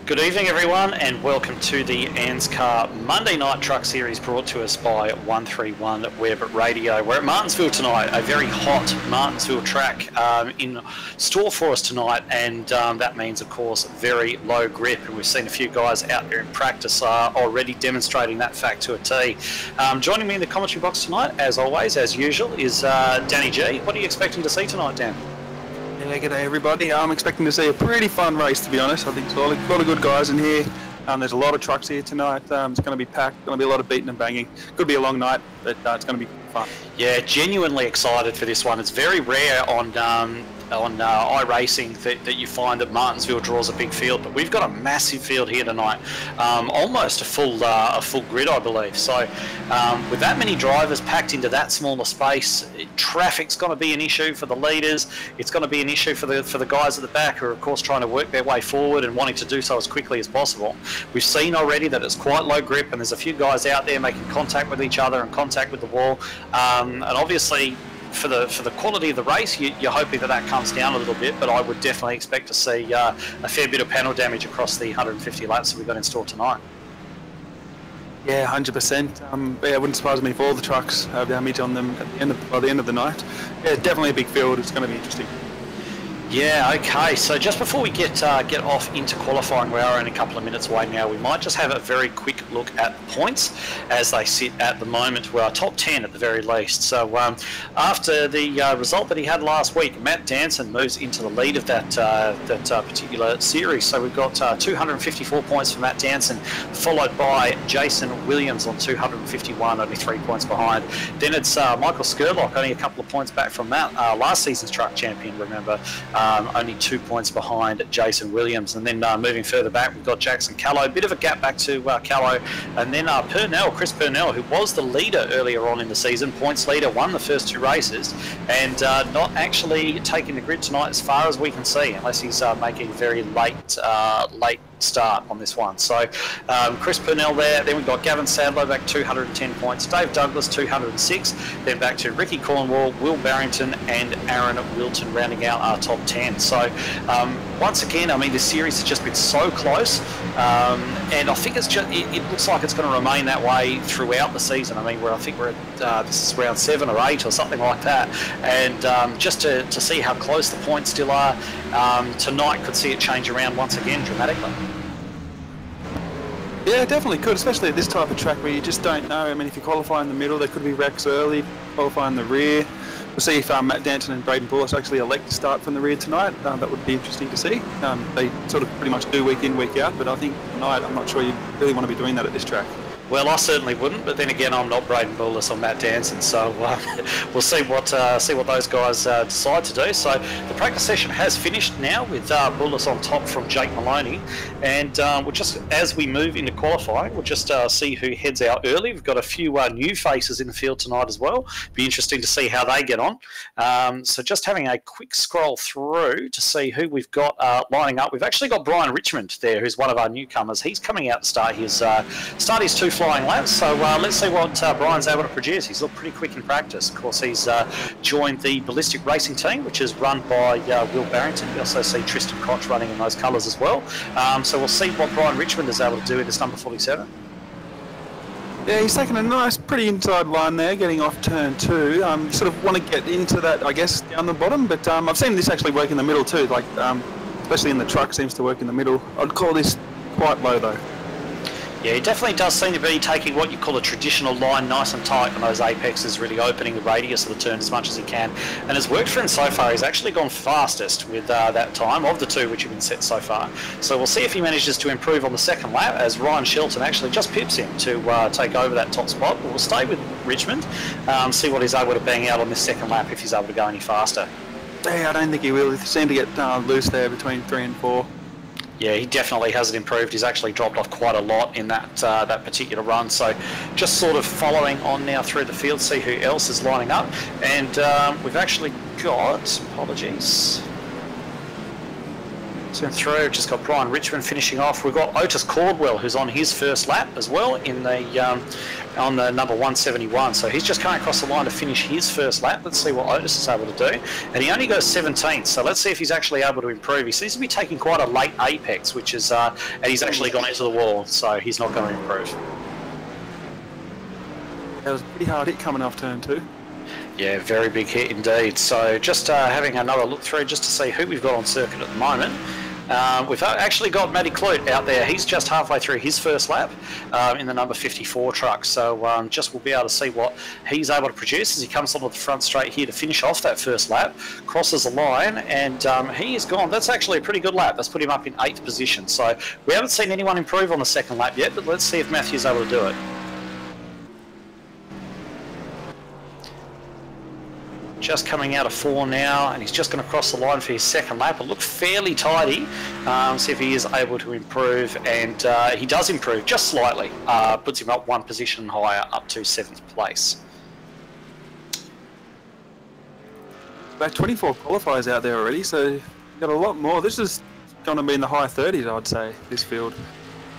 Good evening everyone and welcome to the ANZCAR Monday Night Truck Series brought to us by 131 WebRadio. We're at Martinsville tonight, a very hot Martinsville track in store for us tonight, and that means of course very low grip, and we've seen a few guys out there in practice already demonstrating that fact to a T. Joining me in the commentary box tonight, as always, as usual, is Danny G. What are you expecting to see tonight, Dan? Yeah, g'day everybody. I'm expecting to see a pretty fun race, to be honest. I think there's a lot of good guys in here. There's a lot of trucks here tonight. It's going to be packed, going to be a lot of beating and banging. Could be a long night, but it's going to be fun. Yeah, genuinely excited for this one. It's very rare on iRacing that you find that Martinsville draws a big field, but we've got a massive field here tonight, almost a full grid, I believe. So with that many drivers packed into that smaller space, traffic's going to be an issue for the leaders. It's going to be an issue for the guys at the back who are of course trying to work their way forward and wanting to do so as quickly as possible. We've seen already that it's quite low grip, and there's a few guys out there making contact with each other and contact with the wall, and obviously for the quality of the race, you're hoping that comes down a little bit, but I would definitely expect to see a fair bit of panel damage across the 150 laps that we've got in store tonight. Yeah, 100%. Yeah, it wouldn't surprise me if all the trucks have damage on them by the end of the night. Yeah, definitely a big field. It's going to be interesting. Yeah, okay, so just before we get off into qualifying, we are only a couple of minutes away now, we might just have a very quick look at the points as they sit at the moment. We're top 10 at the very least. So after the result that he had last week, Matt Danson moves into the lead of that particular series. So we've got 254 points for Matt Danson, followed by Jason Williams on 251, only 3 points behind. Then it's Michael Skurlock, only a couple of points back from Matt, last season's truck champion, remember. Only 2 points behind Jason Williams. And then moving further back, we've got Jackson Callow, a bit of a gap back to Callow. And then Chris Purnell, who was the leader earlier on in the season, points leader, won the first two races, and not actually taking the grid tonight as far as we can see, unless he's making a very late start on this one. So Chris Purnell there. Then we've got Gavin Sadler back 210 points, Dave Douglas 206, then back to Ricky Cornwall, Will Barrington and Aaron Wilton rounding out our top 10. So once again, I mean, this series has just been so close, and I think it looks like it's going to remain that way throughout the season. I mean, I think we're at this is round 7 or 8 or something like that, and just to see how close the points still are, tonight could see it change around once again dramatically. Yeah, definitely could, especially at this type of track where you just don't know. I mean, if you qualify in the middle, there could be wrecks early, qualify in the rear. We'll see if Matt Danton and Braden Bullis actually elect to start from the rear tonight. That would be interesting to see. They sort of pretty much do week in, week out, but I think tonight I'm not sure you really want to be doing that at this track. Well, I certainly wouldn't, but then again, I'm not Braden Bullis or Matt Danson, so we'll see what those guys decide to do. So the practice session has finished now with Bullis on top from Jake Maloney, and we'll just, as we move into qualifying, we'll just see who heads out early. We've got a few new faces in the field tonight as well. Be interesting to see how they get on. So just having a quick scroll through to see who we've got lining up. We've actually got Brian Richmond there, who's one of our newcomers. He's coming out to start his two flying laps, so let's see what Brian's able to produce. He's looked pretty quick in practice. Of course, he's joined the Ballistic Racing team, which is run by Will Barrington. We also see Tristan Koch running in those colours as well. So we'll see what Brian Richmond is able to do in this number 47. Yeah, he's taken a nice, pretty inside line there, getting off turn 2. You sort of want to get into that, I guess, down the bottom, but I've seen this actually work in the middle too, like especially in the truck, seems to work in the middle. I'd call this quite low though. Yeah, he definitely does seem to be taking what you call a traditional line nice and tight on those apexes, really opening the radius of the turn as much as he can. And has worked for him so far. He's actually gone fastest with that time of the two which have been set so far. So we'll see if he manages to improve on the second lap as Ryan Shelton actually just pips him to take over that top spot. But we'll stay with Richmond, see what he's able to bang out on this second lap if he's able to go any faster. Yeah, I don't think he will. He seemed to get loose there between 3 and 4. Yeah, he definitely hasn't improved. He's actually dropped off quite a lot in that particular run. So just sort of following on now through the field, see who else is lining up. And we've actually got, apologies. through. Just got Brian Richmond finishing off. We've got Otis Caldwell, who's on his first lap as well in the on the number 171. So he's just coming across the line to finish his first lap. Let's see what Otis is able to do. And he only goes 17th. So let's see if he's actually able to improve. He seems to be taking quite a late apex, which is and he's actually gone into the wall. So he's not going to improve. That was a pretty hard hit coming off turn 2. Yeah, very big hit indeed. So just having another look through just to see who we've got on circuit at the moment. We've actually got Matty Clute out there. He's just halfway through his first lap in the number 54 truck. So just we'll be able to see what he's able to produce as he comes onto the front straight here to finish off that first lap. Crosses the line and he is gone. That's actually a pretty good lap. That's put him up in 8th position. So we haven't seen anyone improve on the second lap yet, but let's see if Matthew's able to do it. Just coming out of 4 now, and he's just going to cross the line for his second lap. It looked fairly tidy. See if he is able to improve, and he does improve just slightly. Puts him up 1 position higher, up to 7th place. About 24 qualifiers out there already, so you've got a lot more. This is going to be in the high 30s, I'd say, this field.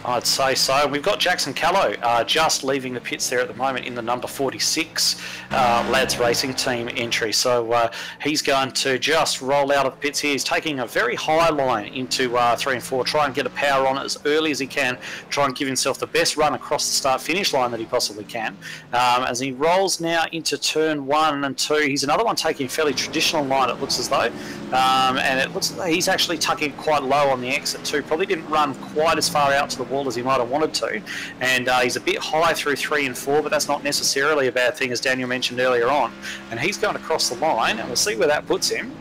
I'd say so. We've got Jackson Callow just leaving the pits there at the moment in the number 46 Lads Racing Team entry. So he's going to just roll out of the pits here. He's taking a very high line into 3 and 4, try and get a power on it as early as he can, try and give himself the best run across the start-finish line that he possibly can. As he rolls now into turn 1 and 2, he's another one taking a fairly traditional line, it looks as though. And it looks as though he's actually tucking quite low on the exit too. Probably didn't run quite as far out to the wall as he might have wanted to, and he's a bit high through 3 and 4, but that's not necessarily a bad thing, as Daniel mentioned earlier on. And he's going across the line, and we'll see where that puts him.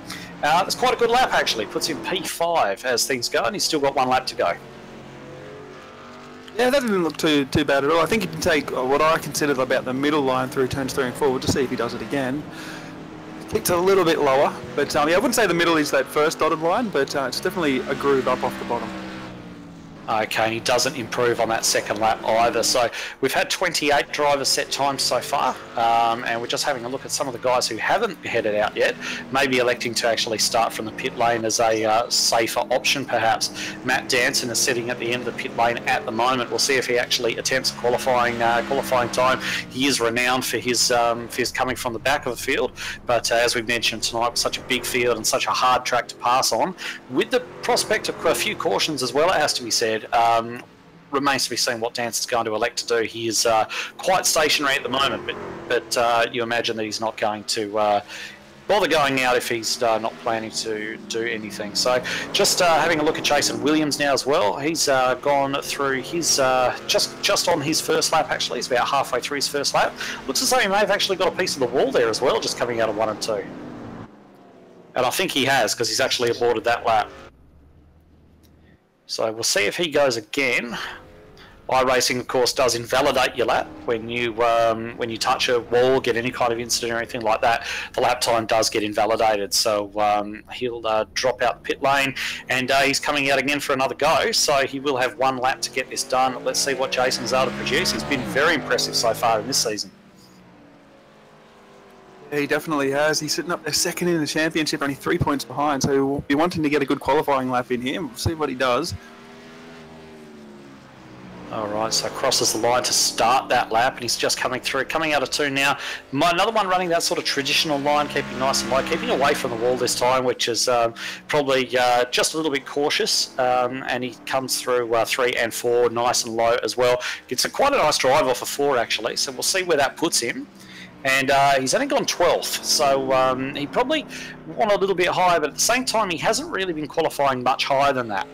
It's quite a good lap actually, puts him P5 as things go, and he's still got 1 lap to go. Yeah, that didn't look too bad at all. I think he can take what I consider about the middle line through turns 3 and 4. We'll just see if he does it again. Kicked a little bit lower, but yeah, I wouldn't say the middle is that first dotted line, but it's definitely a groove up off the bottom. Okay, and he doesn't improve on that second lap either. So we've had 28 drivers set times so far, and we're just having a look at some of the guys who haven't headed out yet, maybe electing to actually start from the pit lane as a safer option perhaps. Matt Danson is sitting at the end of the pit lane at the moment. We'll see if he actually attempts qualifying time. He is renowned for his coming from the back of the field, but as we mentioned tonight, with such a big field and such a hard track to pass on, with the prospect of a few cautions as well, it has to be said. Remains to be seen what Danson's going to elect to do. He is quite stationary at the moment, but you imagine that he's not going to bother going out if he's not planning to do anything. So just having a look at Jason Williams now as well. He's gone through his just on his first lap actually. He's about halfway through his first lap. Looks as though he may have actually got a piece of the wall there as well, just coming out of 1 and 2. And I think he has, because he's actually aborted that lap. So we'll see if he goes again. iRacing, of course, does invalidate your lap when you touch a wall, get any kind of incident or anything like that. The lap time does get invalidated, so he'll drop out the pit lane, and he's coming out again for another go. So he will have 1 lap to get this done. Let's see what Jason's able to produce. He's been very impressive so far in this season. Yeah, he definitely has. He's sitting up there second in the championship, only 3 points behind, so we'll be wanting to get a good qualifying lap in here. We'll see what he does. Alright, so crosses the line to start that lap, and he's just coming through, coming out of 2 now. Another one running that sort of traditional line, keeping nice and low, keeping away from the wall this time, which is probably just a little bit cautious, and he comes through 3 and 4 nice and low as well. It's quite a nice drive off of 4 actually, so we'll see where that puts him. And he's only gone 12th, so he probably won a little bit higher, but at the same time he hasn't really been qualifying much higher than that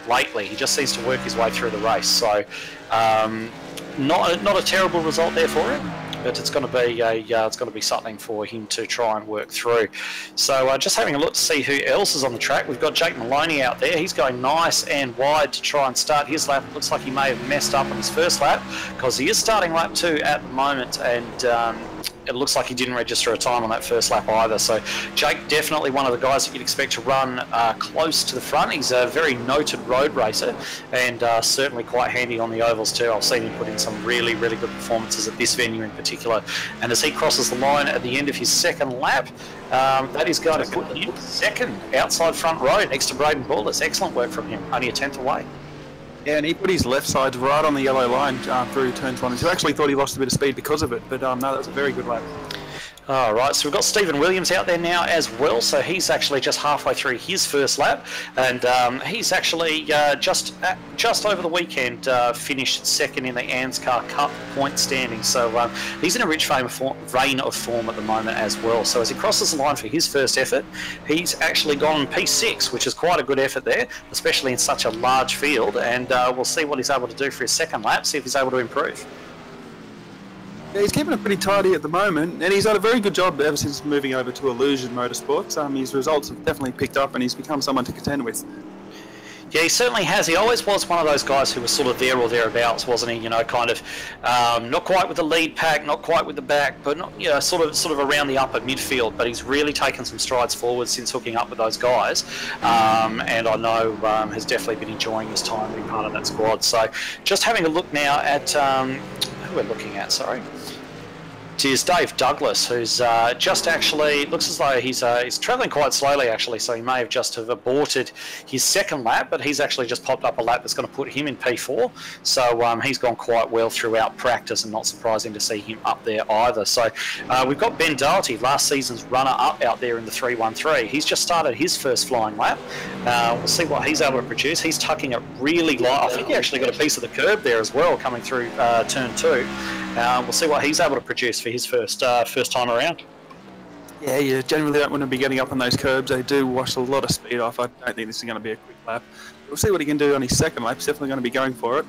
lately. He just seems to work his way through the race, so not a terrible result there for him, but it's going to be something for him to try and work through. So just having a look to see who else is on the track. We've got Jake Maloney out there. He's going nice and wide to try and start his lap. It looks like he may have messed up on his first lap, because he is starting lap 2 at the moment, and it looks like he didn't register a time on that first lap either. So Jake, definitely one of the guys that you'd expect to run close to the front. He's a very noted road racer, and certainly quite handy on the ovals too. I've seen him put in some really, really good performances at this venue in particular. And as he crosses the line at the end of his second lap, that is going to put him second outside front row next to Braden Bullis. Excellent work from him, only a tenth away. Yeah, and he put his left side right on the yellow line through turns 1 and 2. Actually thought he lost a bit of speed because of it, but no, that was a very good lap. All right, so we've got Stephen Williams out there now as well. So he's actually just halfway through his first lap, and he's actually just over the weekend finished second in the ANZCAR Cup point standing. So he's in a rich vein of form at the moment as well. So as he crosses the line for his first effort, he's actually gone P6, which is quite a good effort there, especially in such a large field. And we'll see what he's able to do for his second lap, see if he's able to improve. Yeah, he's keeping it pretty tidy at the moment, and he's done a very good job ever since moving over to Illusion Motorsports. His results have definitely picked up, and he's become someone to contend with. Yeah, he certainly has. He always was one of those guys who was sort of there or thereabouts, wasn't he? You know, kind of not quite with the lead pack, not quite with the back, but not, you know, sort of around the upper midfield. But he's really taken some strides forward since hooking up with those guys, and I know has definitely been enjoying his time being part of that squad. So, just having a look now at who we're looking at. Sorry. Here's Dave Douglas, who's just actually, looks as though he's travelling quite slowly actually, so he may have just have aborted his second lap, but he's actually just popped up a lap that's going to put him in P4, so he's gone quite well throughout practice, and not surprising to see him up there either. So we've got Ben Doherty, last season's runner-up out there in the 313. He's just started his first flying lap. We'll see what he's able to produce. He's tucking it really light. I think he actually got a piece of the curb there as well coming through turn 2. We'll see what he's able to produce for his first time around. Yeah, you generally don't want to be getting up on those curbs. They do wash a lot of speed off. I don't think this is going to be a quick lap. We'll see what he can do on his second lap. He's definitely going to be going for it.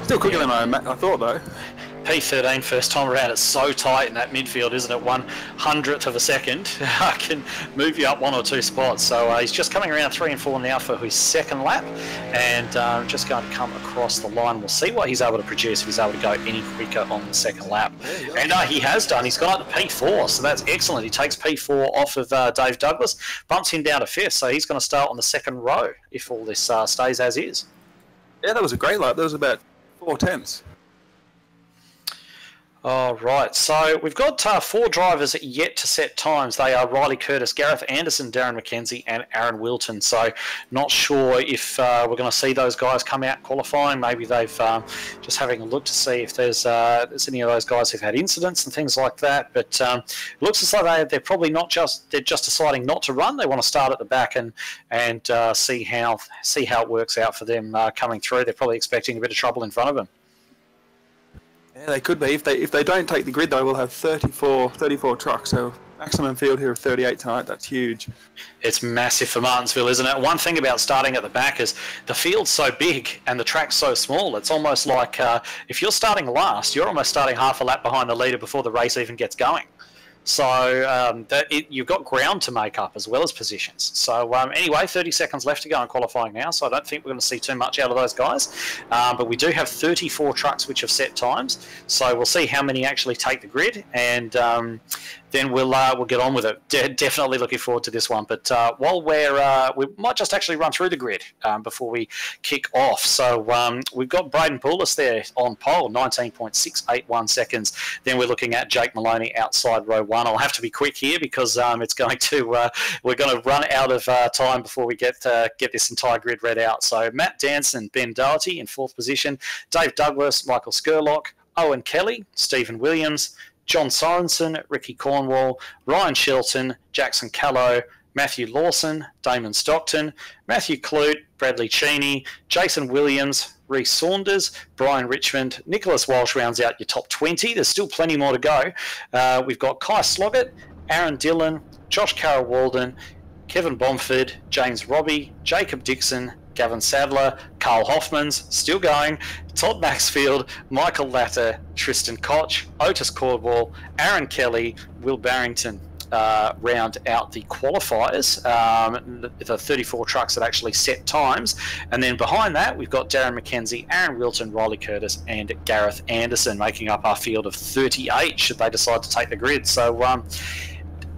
Still quicker than I thought, though. P13 first time around. It's so tight in that midfield, isn't it? 1/100th of a second can move you up 1 or 2 spots. So he's just coming around 3 and 4 now for his second lap, and just going to come across the line. We'll see what he's able to produce if he's able to go any quicker on the second lap. And he has done. He's gone up to P4, so that's excellent. He takes P4 off of Dave Douglas, bumps him down to 5th, so he's going to start on the second row if all this stays as is. Yeah, that was a great lap. That was about 4 tenths. All right, so we've got 4 drivers yet to set times. They are Riley Curtis, Gareth Anderson, Darren McKenzie, and Aaron Wilton. So not sure if we're going to see those guys come out qualifying. Maybe they've just having a look to see if there's any of those guys who've had incidents and things like that. But it looks as though they're probably they're just deciding not to run. They want to start at the back and see how it works out for them coming through. They're probably expecting a bit of trouble in front of them. Yeah, they could be. If they don't take the grid, though, we'll have 34 trucks. So maximum field here of 38 tonight. That's huge. It's massive for Martinsville, isn't it? One thing about starting at the back is the field's so big and the track's so small. It's almost like if you're starting last, you're almost starting half a lap behind the leader before the race even gets going. So you've got ground to make up as well as positions. So anyway, 30 seconds left to go in qualifying now, so I don't think we're going to see too much out of those guys. But we do have 34 trucks which have set times, so we'll see how many actually take the grid, and then we'll get on with it. Definitely looking forward to this one. But while we might just actually run through the grid before we kick off. So we've got Braden Bullis there on pole, 19.681 seconds. Then we're looking at Jake Maloney outside row 1. I'll have to be quick here because it's going to we're going to run out of time before we get this entire grid read out. So Matt Danson, Ben Doherty in 4th position, Dave Douglas, Michael Skurlock, Owen Kelly, Stephen Williams, John Sorensen, Ricky Cornwall, Ryan Shelton, Jackson Callow, Matthew Lawson, Damon Stockton, Matthew Clute, Bradley Cheney, Jason Williams, Reece Saunders, Brian Richmond, Nicholas Walsh rounds out your top 20. There's still plenty more to go. We've got Kai Sloggett, Aaron Dillon, Josh Carroll-Walden, Kevin Bomford, James Robbie, Jacob Dixon, Gavin Sadler, Carl Hoffmans, still going, Todd Maxfield, Michael Latter, Tristan Koch, Otis Cordwell, Aaron Kelly, Will Barrington. round out the qualifiers, the 34 trucks that actually set times. And then behind that, we've got Darren McKenzie, Aaron Wilton, Riley Curtis, and Gareth Anderson making up our field of 38 should they decide to take the grid. So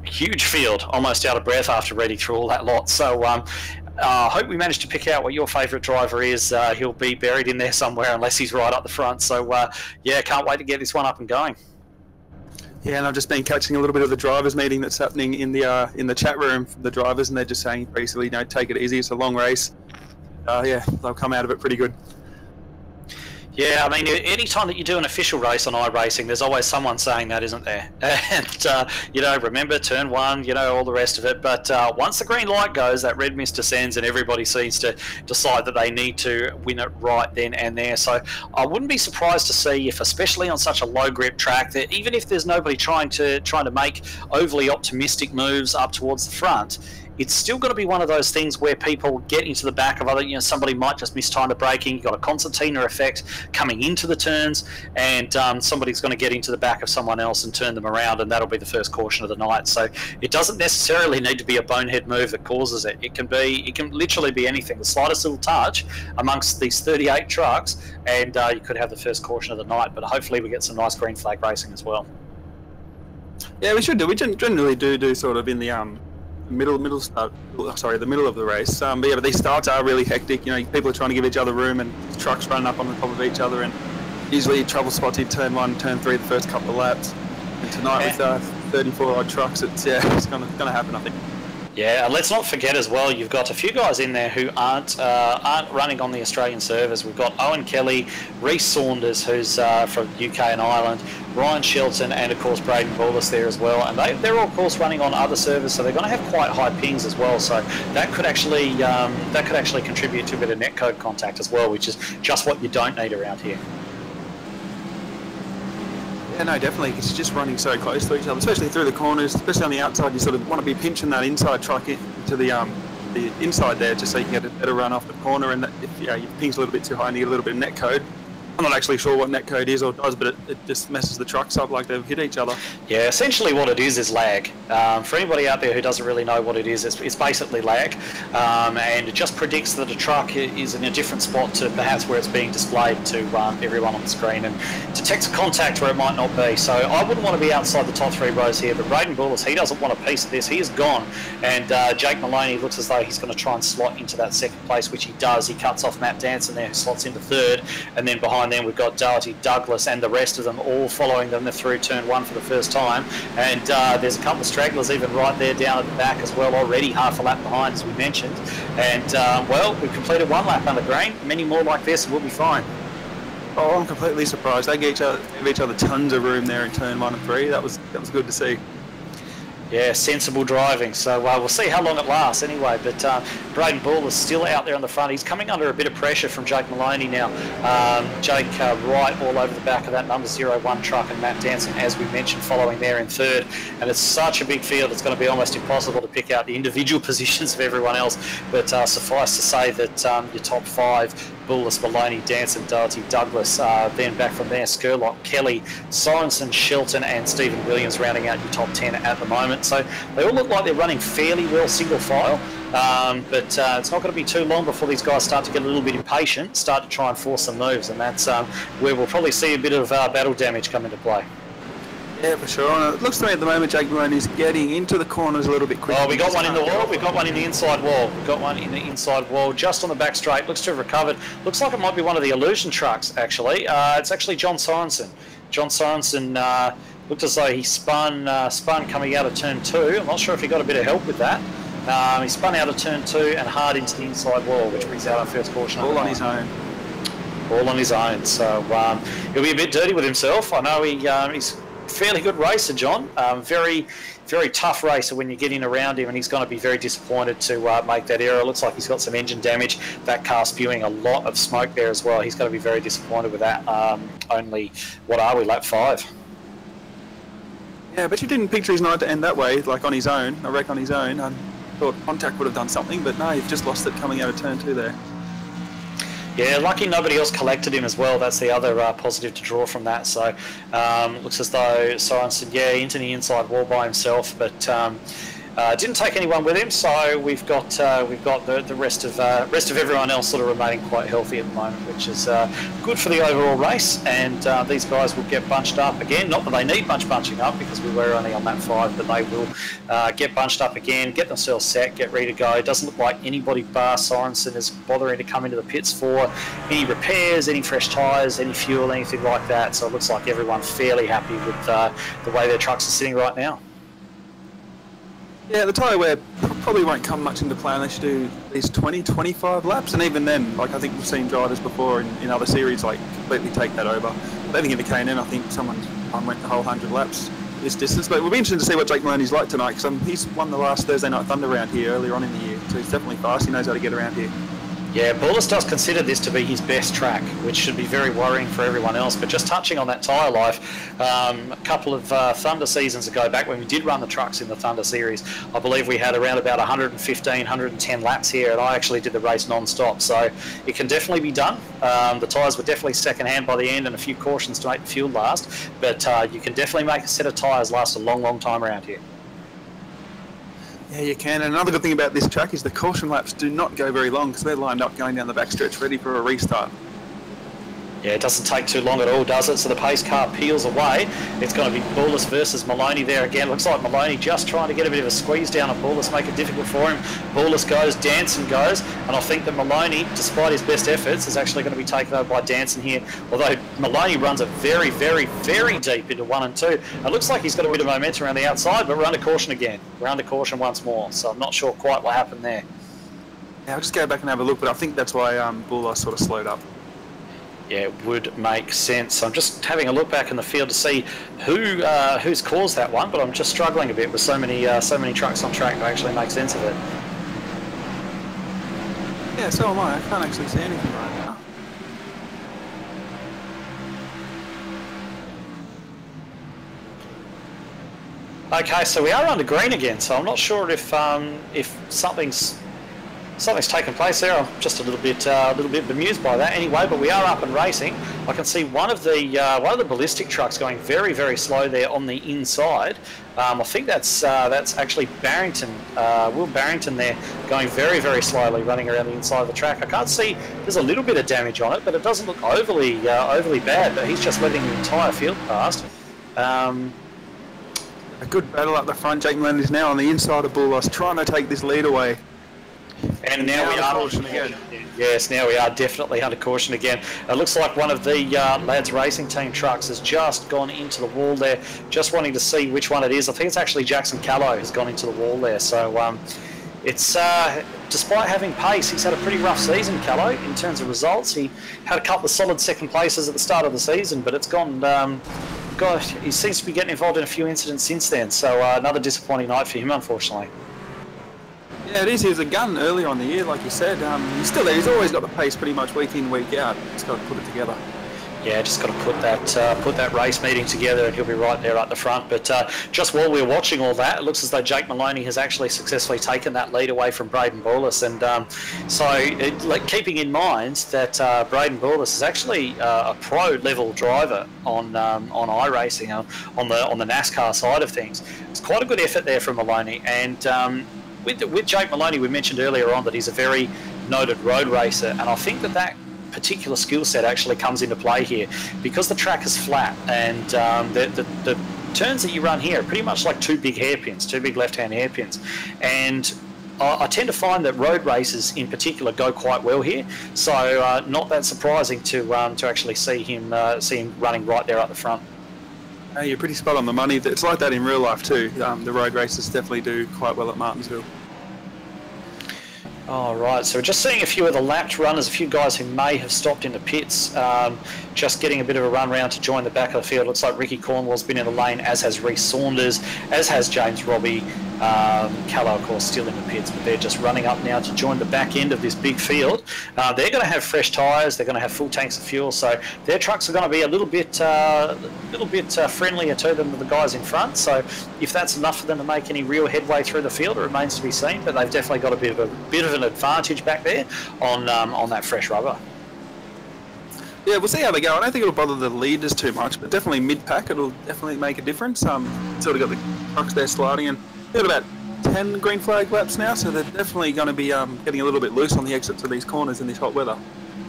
huge field, almost out of breath after reading through all that lot. So I hope we managed to pick out what your favourite driver is. He'll be buried in there somewhere unless he's right up the front. So yeah, can't wait to get this one up and going. Yeah, and I've just been catching a little bit of the drivers' meeting that's happening in the chat room for the drivers, and they're just saying basically, you know, take it easy. It's a long race. Yeah, they'll come out of it pretty good. Yeah, I mean, any time that you do an official race on iRacing, there's always someone saying that, isn't there? And, you know, remember turn one, you know, all the rest of it. But once the green light goes, that red mist descends and everybody seems to decide that they need to win it right then and there. So I wouldn't be surprised to see if, especially on such a low grip track, that even if there's nobody trying to make overly optimistic moves up towards the front, it's still got to be one of those things where people get into the back of other, you know, somebody might just miss time to braking. You've got a concertina effect coming into the turns, and somebody's going to get into the back of someone else and turn them around, and that'll be the first caution of the night. So it doesn't necessarily need to be a bonehead move that causes it. It can literally be anything. The slightest little touch amongst these 38 trucks, and you could have the first caution of the night. But hopefully we get some nice green flag racing as well. Yeah, we should do. We generally do sort of in the the middle of the race. But yeah, but these starts are really hectic. You know, people are trying to give each other room, and trucks running up on the top of each other, and usually trouble spots in turn 1, turn 3, the first couple of laps. And tonight with 34 odd trucks, it's gonna happen, I think. Yeah, and let's not forget as well, you've got a few guys in there who aren't running on the Australian servers. We've got Owen Kelly, Reece Saunders, who's from UK and Ireland, Ryan Shelton, and of course Braden Bullis there as well. And they're all, of course, running on other servers, so they're going to have quite high pings as well. So that could actually contribute to a bit of netcode contact as well, which is just what you don't need around here. Yeah, no, definitely. It's just running so close to each other, especially through the corners, especially on the outside. You sort of want to be pinching that inside truck into the inside there, just so you can get a better run off the corner. And if your ping's a little bit too high and you get a little bit of net code. I'm not actually sure what netcode is or does, but it just messes the trucks up like they've hit each other. Yeah, essentially what it is lag. For anybody out there who doesn't really know what it is, it's basically lag, and it just predicts that a truck is in a different spot to perhaps where it's being displayed to everyone on the screen, and detects a contact where it might not be. So I wouldn't want to be outside the top 3 rows here, but Braden Bullis, he doesn't want a piece of this. He is gone, and Jake Maloney looks as though he's going to try and slot into that second place, which he does. He cuts off Matt Danson there, who slots into 3rd, and then behind them we've got Doherty, Douglas, and the rest of them all following them through turn 1 for the first time. And there's a couple of stragglers even right there down at the back as well, already half a lap behind, as we mentioned. And well, we've completed 1 lap under green. Many more like this and we'll be fine. Oh, I'm completely surprised. They give each other tons of room there in turn 1 and 3. That was good to see. Yeah, sensible driving. So we'll see how long it lasts anyway. But Braden Bull is still out there on the front. He's coming under a bit of pressure from Jake Maloney now. Jake right all over the back of that number 01 truck, and Matt Danson, as we mentioned, following there in 3rd. And it's such a big field, it's going to be almost impossible to pick out the individual positions of everyone else. But suffice to say that your top 5, Bullis, Maloney, Danson, Doherty, Douglas, then back from there, Skurlock, Kelly, Sorensen, Shelton, and Stephen Williams rounding out your top 10 at the moment. So they all look like they're running fairly well single file, but it's not going to be too long before these guys start to get a little bit impatient, start to try and force some moves, and that's where we'll probably see a bit of battle damage come into play. Yeah, for sure. And it looks to me at the moment Jake Maloney is getting into the corners a little bit quicker. Oh, we got one in the wall. We've got one in the inside wall. We've got one in the inside wall, just on the back straight. Looks to have recovered. Looks like it might be one of the Illusion trucks, actually. It's actually John Sorensen. John Sorensen looked as though he spun coming out of turn 2. I'm not sure if he got a bit of help with that. He spun out of turn 2 and hard into the inside wall, which brings out our first caution. All on his own. All on his own. So he'll be a bit dirty with himself. I know he's fairly good racer, John. Very, very tough racer when you get in around him, and he's going to be very disappointed to make that error. It looks like he's got some engine damage. That car spewing a lot of smoke there as well. He's going to be very disappointed with that. Only, what are we, lap 5? Yeah, but you didn't picture his night to end that way, like on his own, a wreck on his own. I thought contact would have done something, but no, you've just lost it coming out of turn 2 there. Yeah, lucky nobody else collected him as well. That's the other positive to draw from that. So looks as though Sorensen, into the inside wall by himself, but didn't take anyone with him. So we've got the rest of everyone else sort of remaining quite healthy at the moment, which is good for the overall race. And these guys will get bunched up again. Not that they need much bunching up because we were only on that 5, but they will get bunched up again, get themselves set, get ready to go. It doesn't look like anybody bar Sorensen is bothering to come into the pits for any repairs, any fresh tyres, any fuel, anything like that. So it looks like everyone's fairly happy with the way their trucks are sitting right now. Yeah, the tyre wear probably won't come much into play unless you do these 20, 25 laps, and even then, like I think we've seen drivers before in other series like completely take that over. I think in the K&N, I think someone went the whole 100 laps this distance, but we'll be interested to see what Jake Maloney's like tonight, because he's won the last Thursday Night Thunder round here earlier on in the year, so he's definitely fast, he knows how to get around here. Yeah, Bullis does consider this to be his best track, which should be very worrying for everyone else. But just touching on that tyre life, a couple of Thunder seasons ago, back when we did run the trucks in the Thunder series, I believe we had around about 115, 110 laps here, and I actually did the race non-stop. So it can definitely be done. The tyres were definitely second-hand by the end, and a few cautions to make the fuel last. But you can definitely make a set of tyres last a long, long time around here. Yeah, you can. And another good thing about this track is the caution laps do not go very long because they're lined up going down the backstretch ready for a restart. Yeah, it doesn't take too long at all, does it? So the pace car peels away. It's going to be Bullis versus Maloney there again. Looks like Maloney just trying to get a bit of a squeeze down on Bullis, make it difficult for him. Bullis goes, Danson goes, and I think that Maloney, despite his best efforts, is actually going to be taken over by Danson here. Although Maloney runs it very, very, very deep into 1 and 2. It looks like he's got a bit of momentum around the outside, but we're under caution again. We're under caution once more, so I'm not sure quite what happened there. Yeah, I'll just go back and have a look, but I think that's why Bullis sort of slowed up. Yeah, it would make sense. I'm just having a look back in the field to see who's caused that one, but I'm just struggling a bit with so many trucks on track to actually make sense of it. Yeah, so am I. I can't actually see anything right now. Okay, so we are under green again, so I'm not sure if something's taken place there. I'm just a little bit bemused by that. Anyway, but we are up and racing. I can see one of the ballistic trucks going very, very slow there on the inside. I think that's actually Barrington, Will Barrington there, going very, very slowly, running around the inside of the track. I can't see. There's a little bit of damage on it, but it doesn't look overly bad. But he's just letting the entire field past. A good battle up the front. Jake Maloney is now on the inside of Bullis, trying to take this lead away. And now we are caution again. Yes, now we are definitely under caution again. It looks like one of the lads racing team trucks has just gone into the wall there, just wanting to see which one it is. I think it's actually Jackson Callow has gone into the wall there. So it's despite having pace, he's had a pretty rough season, Callow, in terms of results. He had a couple of solid second places at the start of the season, but it's gone. He seems to be getting involved in a few incidents since then. So another disappointing night for him, unfortunately. Yeah, it is. He was a gun earlier on the year, like you said. He's still there. He's always got the pace pretty much week in, week out. He's got to put it together. Yeah, just got to put that race meeting together, and he'll be right there at the front. But just while we're watching all that, it looks as though Jake Maloney has actually successfully taken that lead away from Braden Bullis, and keeping in mind that Braden Bullis is actually a pro-level driver on iRacing, on the NASCAR side of things. It's quite a good effort there from Maloney, and with Jake Maloney, we mentioned earlier on that he's a very noted road racer, and I think that particular skill set actually comes into play here because the track is flat, and the turns that you run here are pretty much like two big left-hand hairpins, and I tend to find that road races in particular go quite well here, so not that surprising to actually see him running right there at the front. You're pretty spot on the money. It's like that in real life too. The road races definitely do quite well at Martinsville. All right, so we're just seeing a few of the lapped runners, a few guys who may have stopped in the pits, just getting a bit of a run round to join the back of the field. Looks like Ricky Cornwall's been in the lane, as has Reece Saunders, as has James Robbie. Callow, of course, still in the pits, but they're just running up now to join the back end of this big field. They're going to have fresh tyres, they're going to have full tanks of fuel, so their trucks are going to be a little bit friendlier to them than the guys in front. So if that's enough for them to make any real headway through the field, it remains to be seen. But they've definitely got a bit of an advantage back there on that fresh rubber. Yeah, we'll see how they go. I don't think it'll bother the leaders too much, but definitely mid-pack it'll definitely make a difference. Sort of got the trucks there sliding, and they've got about 10 green flag laps now, so they're definitely going to be getting a little bit loose on the exits of these corners in this hot weather.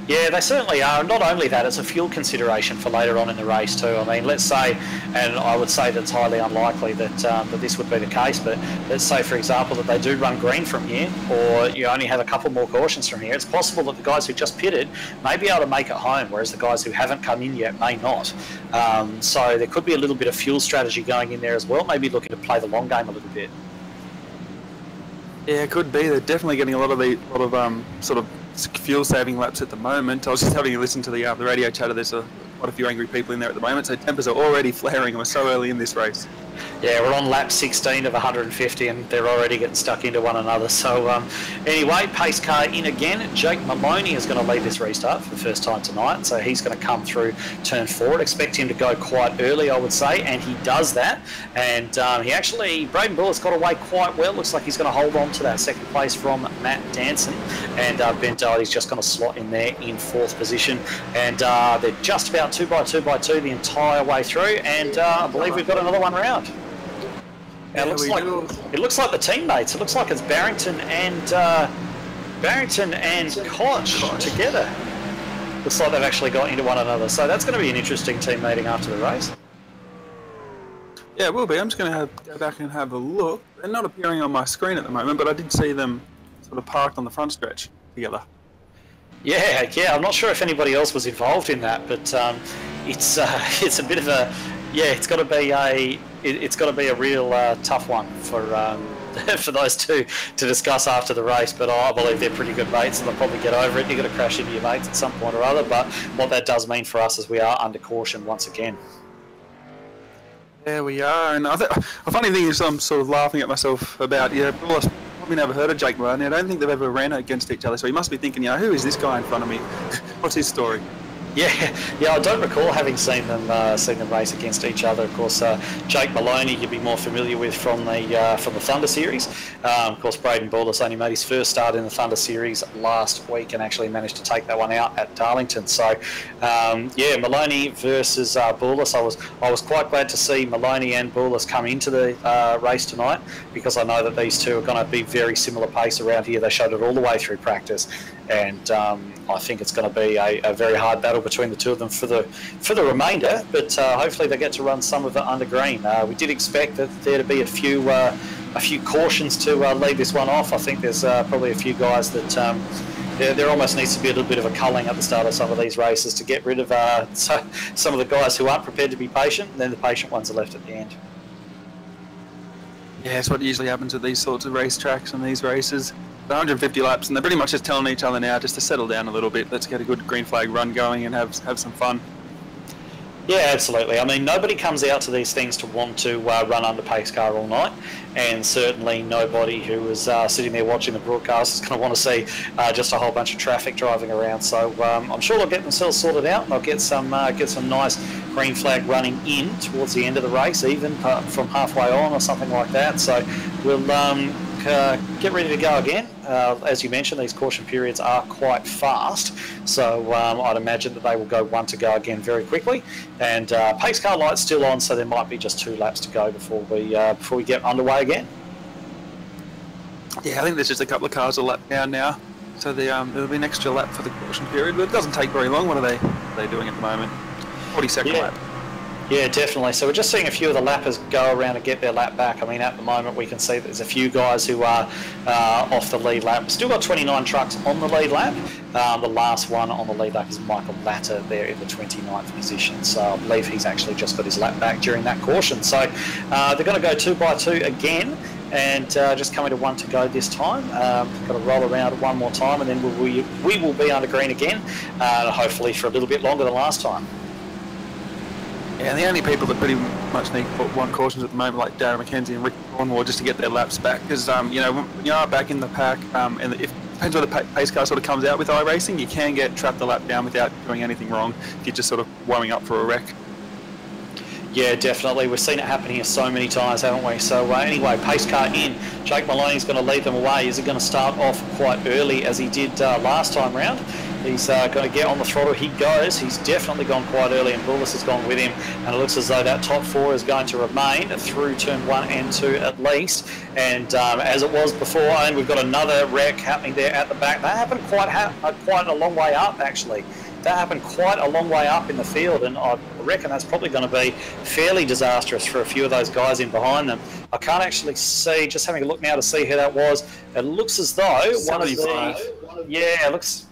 Yeah, they certainly are. Not only that, it's a fuel consideration for later on in the race too. I mean, let's say, and I would say that it's highly unlikely that that this would be the case, but let's say, for example, that they do run green from here, or you only have a couple more cautions from here. It's possible that the guys who just pitted may be able to make it home, whereas the guys who haven't come in yet may not. So there could be a little bit of fuel strategy going in there as well, maybe looking to play the long game a little bit. Yeah, it could be. They're definitely getting a lot of sort of fuel-saving laps at the moment. I was just having a listen to the radio chatter. There's quite a few angry people in there at the moment, so tempers are already flaring, and we're so early in this race. Yeah, we're on lap 16 of 150 and they're already getting stuck into one another. So anyway, pace car in again. Jake Maloney is going to lead this restart for the first time tonight. So he's going to come through turn forward. Expect him to go quite early, I would say, and he does that. And he actually, Braden Bullett's got away quite well. Looks like he's going to hold on to that second place from Matt Danson. And Ben Doherty's just going to slot in there in fourth position. And they're just about 2 by 2 by 2 the entire way through. And I believe we've got another one round. Now, it looks like the teammates. It looks like it's Barrington and Koch together. Looks like they've actually got into one another. So that's going to be an interesting team meeting after the race. Yeah, it will be. I'm just going to go back and have a look. They're not appearing on my screen at the moment, but I did see them sort of parked on the front stretch together. Yeah. I'm not sure if anybody else was involved in that, but it's a bit of a it's got to be a real tough one for for those two to discuss after the race. But I believe they're pretty good mates, and they'll probably get over it. You're going to crash into your mates at some point or other. But what that does mean for us is we are under caution once again. There we are, and a funny thing is I'm sort of laughing at myself about, I've probably never heard of Jake Maloney. I don't think they've ever ran against each other, so he must be thinking, who is this guy in front of me? What's his story? Yeah, I don't recall having seen them race against each other. Of course, Jake Maloney you'd be more familiar with from the Thunder Series. Of course, Braden Bullis only made his first start in the Thunder Series last week and actually managed to take that one out at Darlington. So, Maloney versus Bullis. I was quite glad to see Maloney and Bullis come into the race tonight, because I know that these two are going to be very similar pace around here. They showed it all the way through practice, and I think it's going to be a very hard battle between the two of them for the remainder, but hopefully they get to run some of it under green. We did expect that there to be a few cautions to lead this one off. I think there's probably a few guys that there almost needs to be a little bit of a culling at the start of some of these races to get rid of some of the guys who aren't prepared to be patient, and then the patient ones are left at the end. Yeah, that's what usually happens at these sorts of racetracks and these races. 150 laps, and they're pretty much just telling each other now just to settle down a little bit. Let's get a good green flag run going and have some fun. Yeah, absolutely. I mean, nobody comes out to these things to want to run under pace car all night, and certainly nobody who is sitting there watching the broadcast is going to want to see just a whole bunch of traffic driving around. So I'm sure they'll get themselves sorted out, and they'll get some nice green flag running in towards the end of the race, even from halfway on or something like that. So we'll get ready to go again. As you mentioned, these caution periods are quite fast, so I'd imagine that they will go one to go again very quickly. And pace car light's still on, so there might be just 2 laps to go before we get underway again. Yeah, I think there's just a couple of cars a lap down now, so there'll be an extra lap for the caution period, but it doesn't take very long. What are they doing at the moment? 40-second lap. Yeah, definitely. So we're just seeing a few of the lappers go around and get their lap back. I mean, at the moment we can see that there's a few guys who are off the lead lap. We've still got 29 trucks on the lead lap. The last one on the lead lap is Michael Latter there in the 29th position. So I believe he's actually just got his lap back during that caution. So they're going to go 2 by 2 again, and just coming to 1 to go this time. Got to roll around one more time, and then we will be under green again, hopefully for a little bit longer than last time. Yeah, and the only people that pretty much need to put 1 cautions at the moment, like Darren McKenzie and Rick Cornwall, just to get their laps back, because when you are back in the pack, and it depends where the pace car sort of comes out with iRacing, you can get trapped a lap down without doing anything wrong if you're just sort of warming up for a wreck. Yeah, definitely. We've seen it happen here so many times, haven't we? So anyway, pace car in. Jake Maloney's going to lead them away. Is he going to start off quite early as he did last time round? He's going to get on the throttle. He goes. He's definitely gone quite early, and Bullis has gone with him. And it looks as though that top 4 is going to remain through turn 1 and 2 at least. And as it was before, and we've got another wreck happening there at the back. That happened quite a long way up, actually. That happened quite a long way up in the field, and I reckon that's probably going to be fairly disastrous for a few of those guys in behind them. I can't actually see, just having a look now to see who that was. It looks as though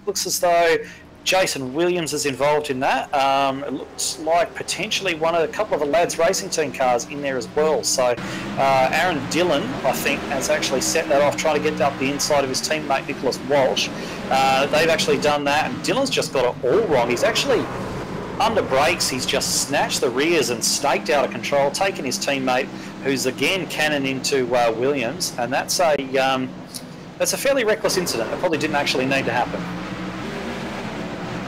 looks as though Jason Williams is involved in that. It looks like potentially a couple of the lads' racing team cars in there as well. So Aaron Dillon, I think, has actually set that off, trying to get up the inside of his teammate Nicholas Walsh. They've actually done that, and Dillon's just got it all wrong. He's actually under brakes. He's just snatched the rears and staked out of control, taken his teammate, who's again cannon into Williams, and that's a fairly reckless incident. It probably didn't actually need to happen.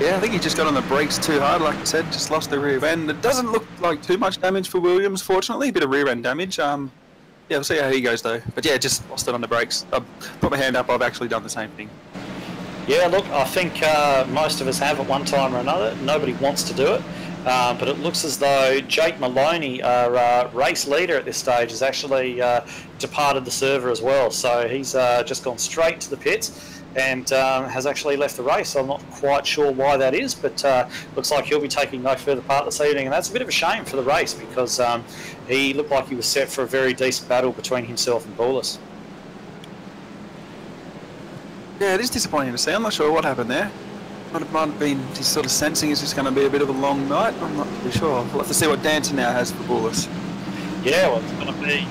Yeah, I think he just got on the brakes too hard, like I said, just lost the rear end. It doesn't look like too much damage for Williams, fortunately, a bit of rear end damage. Yeah, we'll see how he goes though. But yeah, just lost it on the brakes. I'll put my hand up, I've actually done the same thing. Yeah, look, I think most of us have at one time or another. Nobody wants to do it. But it looks as though Jake Maloney, our race leader at this stage, has actually departed the server as well. So he's just gone straight to the pits and has actually left the race. I'm not quite sure why that is, but looks like he'll be taking no further part this evening, and that's a bit of a shame for the race because he looked like he was set for a very decent battle between himself and Bullis. Yeah, it is disappointing to see. I'm not sure what happened there. Might have been he's sort of sensing it's just going to be a bit of a long night. I'm not really sure. We'll have to see what Danton now has for Bullis. Yeah, well, it's going to be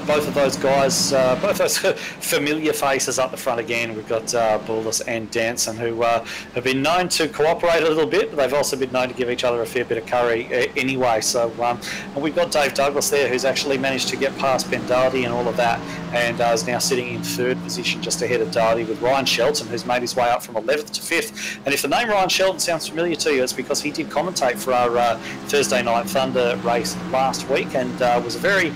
both of those guys, both those familiar faces up the front again. We've got Bullis and Danson, who have been known to cooperate a little bit, but they've also been known to give each other a fair bit of curry anyway. So and we've got Dave Douglas there, who's actually managed to get past Ben Doherty and all of that, and is now sitting in 3rd position just ahead of Doherty, with Ryan Shelton, who's made his way up from 11th to 5th. And if the name Ryan Shelton sounds familiar to you, it's because he did commentate for our Thursday Night Thunder race last week, and was a very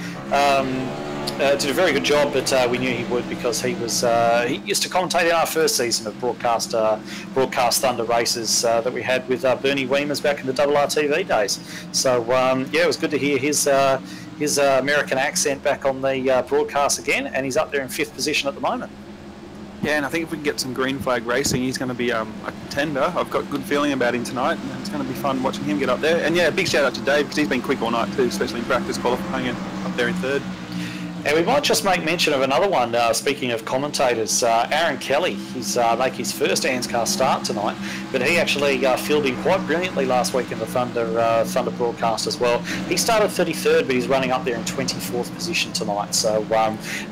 did a very good job, but we knew he would because he used to commentate in our first season of broadcast Thunder races that we had with Bernie Weemers back in the RRTV days. So yeah, it was good to hear his American accent back on the broadcast again, and he's up there in 5th position at the moment. Yeah, and I think if we can get some green flag racing, he's going to be a contender. I've got a good feeling about him tonight, and it's going to be fun watching him get up there. And yeah, big shout out to Dave, because he's been quick all night too, especially in practice qualifying and up there in 3rd. And we might just make mention of another one, speaking of commentators, Aaron Kelly. He's making his first ANZCAR start tonight, but he actually filled in quite brilliantly last week in the Thunder broadcast as well. He started 33rd, but he's running up there in 24th position tonight. So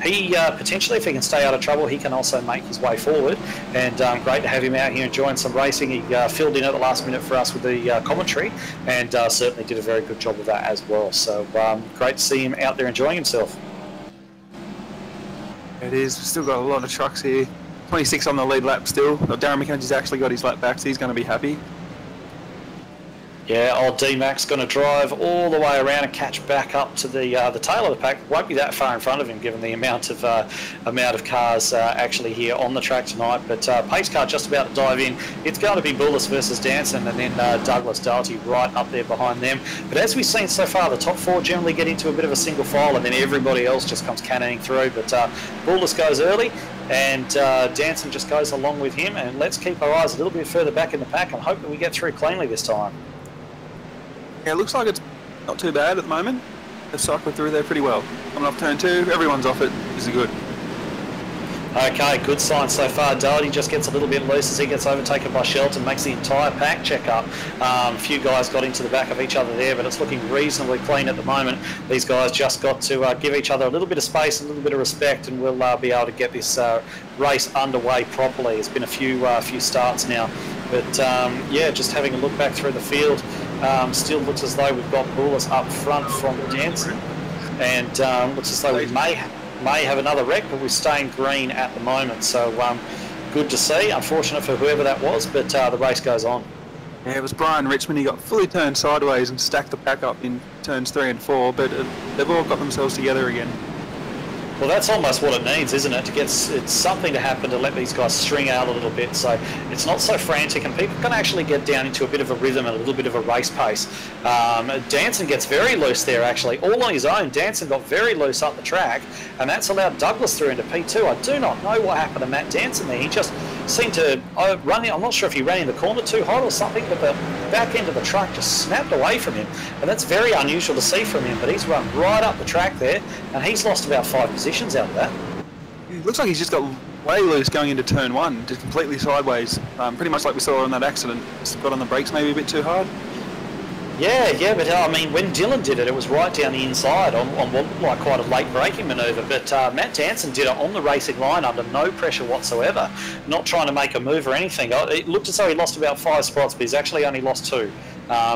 he potentially, if he can stay out of trouble, he can also make his way forward. And great to have him out here enjoying some racing. He filled in at the last minute for us with the commentary, and certainly did a very good job of that as well. So great to see him out there enjoying himself. It is. We've still got a lot of trucks here. 26 on the lead lap still. Darren McKenzie's actually got his lap back, so he's going to be happy. Yeah, old D-Mac's going to drive all the way around and catch back up to the tail of the pack. Won't be that far in front of him, given the amount of cars actually here on the track tonight. But pace car just about to dive in. It's going to be Bullis versus Danson, and then Douglas Doherty right up there behind them. But as we've seen so far, the top 4 generally get into a bit of a single file, and then everybody else just comes cannoning through. But Bullis goes early, and Danson just goes along with him. And let's keep our eyes a little bit further back in the pack and hope that we get through cleanly this time. Yeah, it looks like it's not too bad at the moment. They've cycled through there pretty well. Coming off turn 2, everyone's off it. This is good. Okay, good sign so far. Doherty just gets a little bit loose as he gets overtaken by Shelton, makes the entire pack check up. A few guys got into the back of each other there, but it's looking reasonably clean at the moment. These guys just got to give each other a little bit of space, a little bit of respect, and we'll be able to get this race underway properly. It's been a few starts now, but yeah, just having a look back through the field, still looks as though we've got Bullis up front from Danson, and looks as though we may have another wreck, but we're staying green at the moment. So good to see. Unfortunate for whoever that was, but the race goes on. Yeah, it was Brian Richmond. He got fully turned sideways and stacked the pack up in turns 3 and 4, but they've all got themselves together again. Well, that's almost what it needs, isn't it? It's something to happen to let these guys string out a little bit, so it's not so frantic, and people can actually get down into a bit of a rhythm and a little bit of a race pace. Danson gets very loose there, actually, all on his own. Danson got very loose up the track, and that's allowed Douglas through into P2. I do not know what happened to Matt Danson there. He just seemed to run in. I'm not sure if he ran in the corner too hot or something, but the back end of the truck just snapped away from him, and that's very unusual to see from him. But he's run right up the track there, and he's lost about 5 positions out of that. It looks like he's just got way loose going into turn 1, just completely sideways, pretty much like we saw in that accident. Just got on the brakes maybe a bit too hard. Yeah, but I mean, when Dylan did it, it was right down the inside on what looked like quite a late braking manoeuvre. But Matt Danson did it on the racing line under no pressure whatsoever, not trying to make a move or anything. It looked as though he lost about 5 spots, but he's actually only lost 2.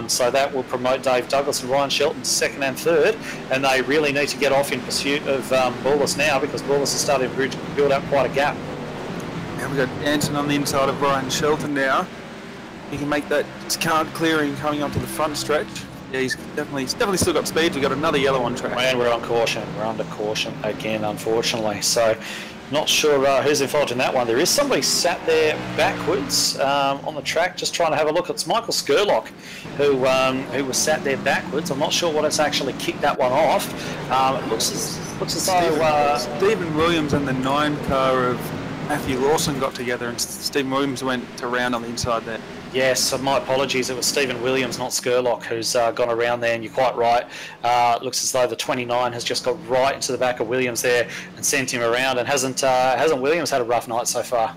So that will promote Dave Douglas and Ryan Shelton to 2nd and 3rd, and they really need to get off in pursuit of Bullis now, because Bullis is starting to build up quite a gap. Yeah, we've got Danson on the inside of Ryan Shelton now. He can make that card clearing coming onto the front stretch. Yeah, he's definitely still got speed. We've got another yellow on track. And we're on caution. We're under caution again, unfortunately. So not sure who's involved in that one. There is somebody sat there backwards on the track just trying to have a look. It's Michael Skurlock who was sat there backwards. I'm not sure what it's actually kicked that one off. It looks as though Stephen Williams and the 9 car of Matthew Lawson got together, and Stephen Williams went around on the inside there. Yes, so my apologies. It was Stephen Williams, not Skurlock, who's gone around there, and you're quite right. It looks as though the 29 has just got right into the back of Williams there and sent him around. And hasn't Williams had a rough night so far?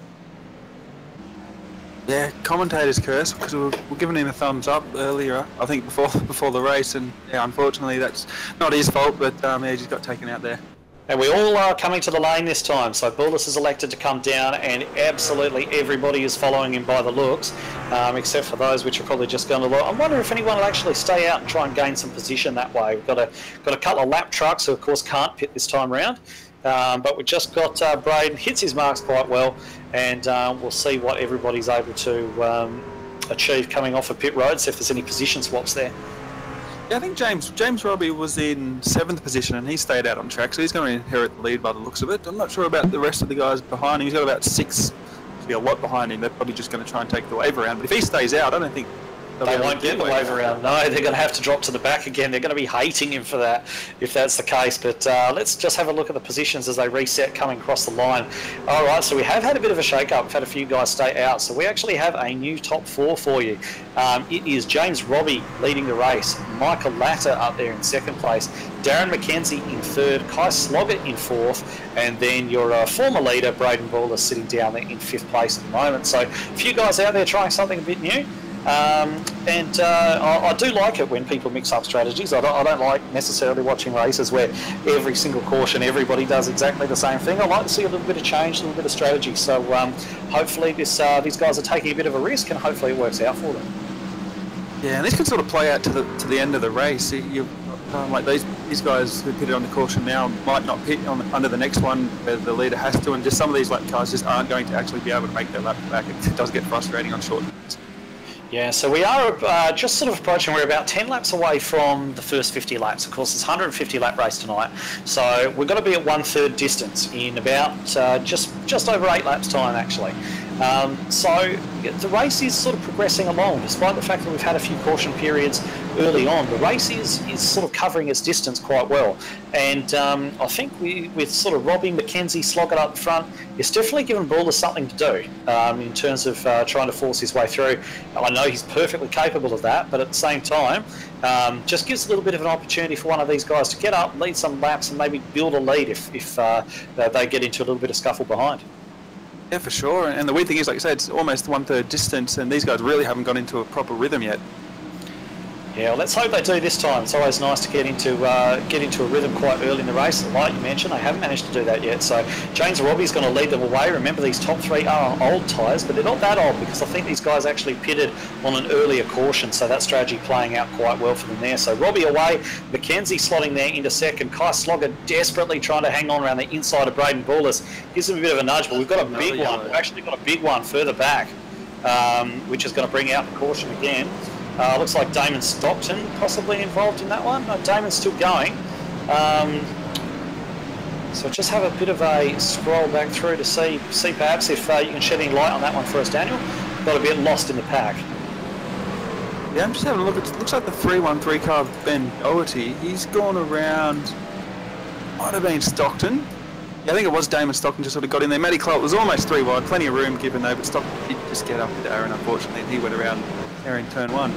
Yeah, commentator's curse, because we were giving him a thumbs up earlier, I think before the race, and yeah, unfortunately that's not his fault, but yeah, he just got taken out there. And we all are coming to the lane this time, so Bullis has elected to come down, and absolutely everybody is following him by the looks, except for those which are probably just going to look. I wonder if anyone will actually stay out and try and gain some position that way. We've got a couple of lap trucks who of course can't pit this time round, but we've just got Braden, hits his marks quite well, and we'll see what everybody's able to achieve coming off of pit road, see if there's any position swaps there. Yeah, I think James Robbie was in 7th position, and he stayed out on track, so he's going to inherit the lead by the looks of it. I'm not sure about the rest of the guys behind him. He's got about 6, a lot behind him. They're probably just going to try and take the wave around. But if he stays out, I don't think they won't get the wave around. No, they're going to have to drop to the back again. They're going to be hating him for that, if that's the case. But let's just have a look at the positions as they reset coming across the line. All right, so we have had a bit of a shake-up. We've had a few guys stay out. So we actually have a new top 4 for you. It is James Robbie leading the race, Michael Latter up there in 2nd place, Darren McKenzie in 3rd, Kai Sloggett in 4th, and then your former leader, Braden Buller, sitting down there in 5th place at the moment. So a few guys out there trying something a bit new. I do like it when people mix up strategies. I don't like necessarily watching races where every single caution everybody does exactly the same thing. I like to see a little bit of change, a little bit of strategy. So hopefully these guys are taking a bit of a risk, and hopefully it works out for them. Yeah, and this could sort of play out to the end of the race. Like these guys who pitted on the caution now might not pit under the next one where the leader has to, and just some of these lap cars just aren't going to actually be able to make that lap back. It does get frustrating on short runs. Yeah, so we are just sort of approaching. We're about 10 laps away from the first 50 laps. Of course, it's a 150 lap race tonight, so we're going to be at 1/3 distance in about just over 8 laps time, actually. So the race is sort of progressing along, despite the fact that we've had a few caution periods early on. The race is sort of covering its distance quite well, and I think with sort of Robbie, McKenzie, Sloggett up front, it's definitely given Buller something to do in terms of trying to force his way through. I know he's perfectly capable of that, but at the same time, just gives a little bit of an opportunity for one of these guys to get up, lead some laps, and maybe build a lead if they get into a little bit of scuffle behind. Yeah, for sure. And the weird thing is, like you said, it's almost 1/3 distance, and these guys really haven't got into a proper rhythm yet. Yeah, well, let's hope they do this time. It's always nice to get into a rhythm quite early in the race. Like you mentioned, they haven't managed to do that yet. So James Robbie's going to lead them away. Remember, these top 3 are old tyres, but they're not that old, because I think these guys actually pitted on an earlier caution, so that strategy playing out quite well for them there. So Robbie away, McKenzie slotting there into 2nd, Kai Sloggett desperately trying to hang on around the inside of Braden Bullis. Gives him a bit of a nudge, but we've got a big one. We've actually got a big one further back, which is going to bring out the caution again. Looks like Damon Stockton possibly involved in that one. No, Damon's still going. So just have a bit of a scroll back through to see perhaps if you can shed any light on that one for us, Daniel. Got a bit lost in the pack. Yeah, I'm just having a look. It looks like the 313 car of Ben Doherty. He's gone around. Might have been Stockton. Yeah, I think it was Damon Stockton just sort of got in there. Matty Clark was almost 3 wide, plenty of room given though, but Stockton did just get up with Aaron, unfortunately, and he went around there in turn 1.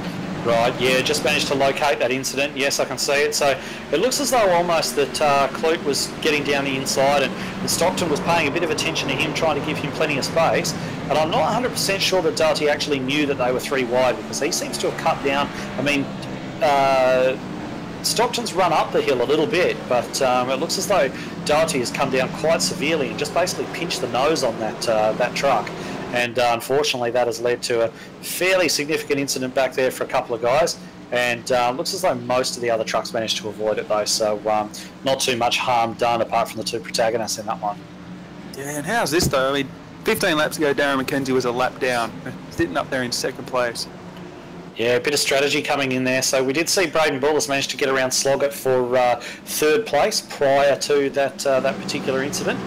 Right, yeah, just managed to locate that incident. Yes, I can see it. So it looks as though almost that Clute was getting down the inside and Stockton was paying a bit of attention to him, trying to give him plenty of space. And I'm not 100% sure that Doherty actually knew that they were 3 wide because he seems to have cut down. I mean, Stockton's run up the hill a little bit, but it looks as though Doherty has come down quite severely and just basically pinched the nose on that truck. And unfortunately, that has led to a fairly significant incident back there for a couple of guys. And looks as though most of the other trucks managed to avoid it, though. So not too much harm done apart from the 2 protagonists in that one. Yeah, and how's this, though? I mean, 15 laps ago, Darren McKenzie was a lap down, sitting up there in 2nd place. Yeah, a bit of strategy coming in there. So we did see Braden Bullis manage to get around Sloggett for 3rd place prior to that particular incident.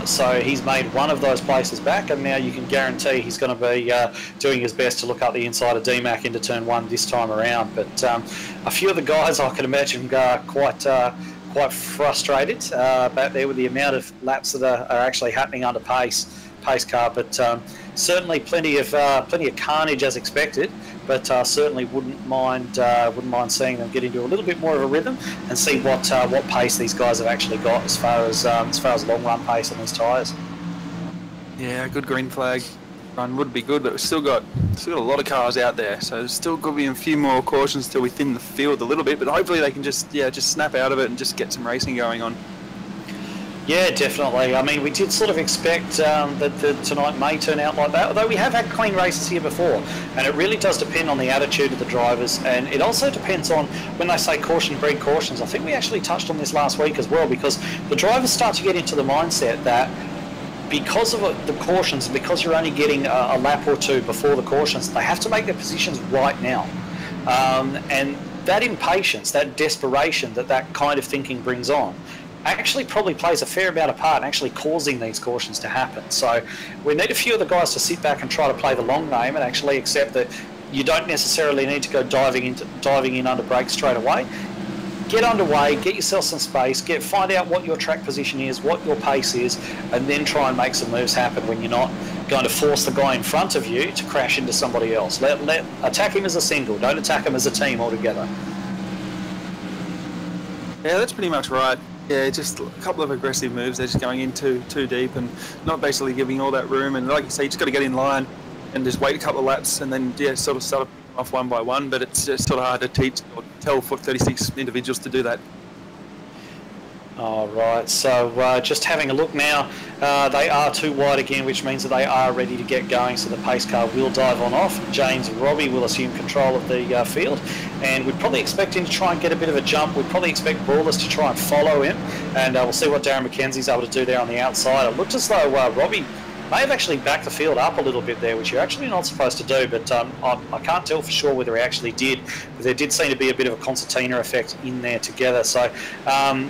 So he's made one of those places back, and now you can guarantee he's going to be doing his best to look up the inside of DMAC into turn 1 this time around. But a few of the guys I can imagine are quite frustrated back there with the amount of laps that are actually happening under pace car. But certainly plenty of carnage as expected. But certainly wouldn't mind seeing them get into a little bit more of a rhythm and see what pace these guys have actually got as far as long run pace on these tyres. Yeah, good green flag run would be good, but we've still got a lot of cars out there, so there's still could be a few more cautions till we thin the field a little bit. But hopefully they can just snap out of it and just get some racing going on. Yeah, definitely. I mean, we did sort of expect that tonight may turn out like that, although we have had clean races here before, and it really does depend on the attitude of the drivers, and it also depends on, when they say caution breed cautions, I think we actually touched on this last week as well, because the drivers start to get into the mindset that because of the cautions, and because you're only getting a lap or 2 before the cautions, they have to make their positions right now. And that impatience, that desperation that kind of thinking brings on, actually probably plays a fair amount of part in actually causing these cautions to happen. So we need a few of the guys to sit back and try to play the long game and actually accept that you don't necessarily need to go diving in under brakes straight away. Get underway, get yourself some space, find out what your track position is, what your pace is, and then try and make some moves happen when you're not going to force the guy in front of you to crash into somebody else. Attack him as a single, don't attack him as a team altogether. Yeah, that's pretty much right. Yeah, just a couple of aggressive moves. They're just going in too deep and not basically giving all that room. And like you say, you just got to get in line and just wait a couple of laps and then sort of start off one by one. But it's just sort of hard to teach or tell for 36 individuals to do that. All right, so just having a look now, they are 2 wide again, which means that they are ready to get going, so the pace car will dive on off. James Robbie will assume control of the field, and we'd probably expect him to try and get a bit of a jump. We'd probably expect Brawlers to try and follow him, and we'll see what Darren McKenzie's able to do there on the outside. It looked as though Robbie may have actually backed the field up a little bit there, which you're actually not supposed to do, but I can't tell for sure whether he actually did, but there did seem to be a bit of a concertina effect in there together. So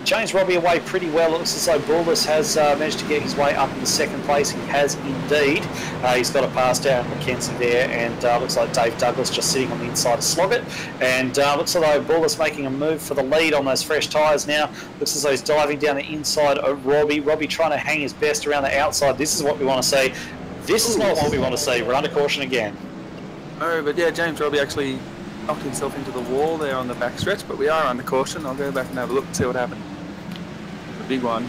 James Robbie away pretty well. It looks as though Bullis has managed to get his way up into 2nd place. He has indeed. He's got a pass down McKenzie there, and looks like Dave Douglas just sitting on the inside of Sloggett, and looks as though Bullis making a move for the lead on those fresh tyres now. Looks as though he's diving down the inside of Robbie. Robbie trying to hang his best around the outside. This is what we want to see. This is not what we want to see. We're under caution again. Oh, but yeah, James Robbie actually knocked himself into the wall there on the back stretch, but we are under caution. I'll go back and have a look and see what happened. The big one.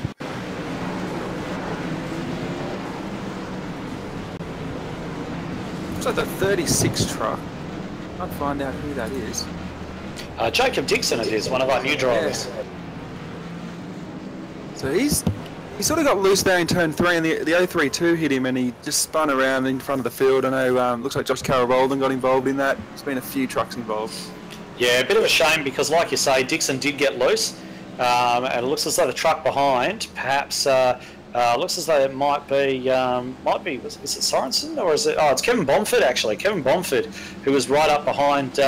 Looks like the 36 truck. Can't find out who that is. Jacob Dixon it is, one of our new drivers. Yeah. So he sort of got loose there in turn 3, and the 032 hit him, and he just spun around in front of the field. I know, looks like Josh Carroll-Bolden got involved in that. There's been a few trucks involved. Yeah, a bit of a shame because, like you say, Dixon did get loose, and it looks as though the truck behind, perhaps, looks as though it might be, is it Sorensen or is it? Oh, it's Kevin Bomford actually. Kevin Bomford, who was right up behind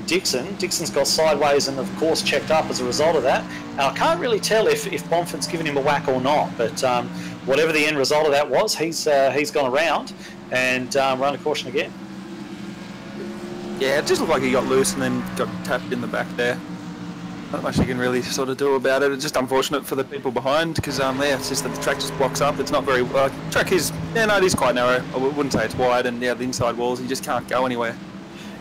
Dixon. Dixon's got sideways and of course checked up as a result of that. I can't really tell if Bomford's given him a whack or not, but whatever the end result of that was, he's gone around and run a caution again. Yeah, it just looked like he got loose and then got tapped in the back there. Not much you can really sort of do about it. It's just unfortunate for the people behind because it's just that the track just blocks up. It's not very track is it is quite narrow. I wouldn't say it's wide, and the inside walls you just can't go anywhere.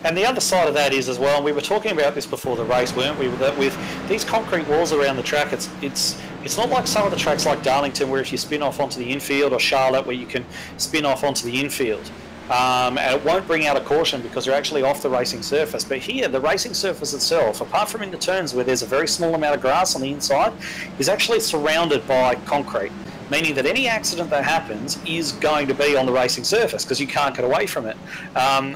And the other side of that is as well, and we were talking about this before the race, weren't we? That with these concrete walls around the track, it's not like some of the tracks like Darlington, where if you spin off onto the infield, or Charlotte, where you can spin off onto the infield. And it won't bring out a caution because you're actually off the racing surface. But here, the racing surface itself, apart from in the turns where there's a very small amount of grass on the inside, is actually surrounded by concrete, meaning that any accident that happens is going to be on the racing surface because you can't get away from it,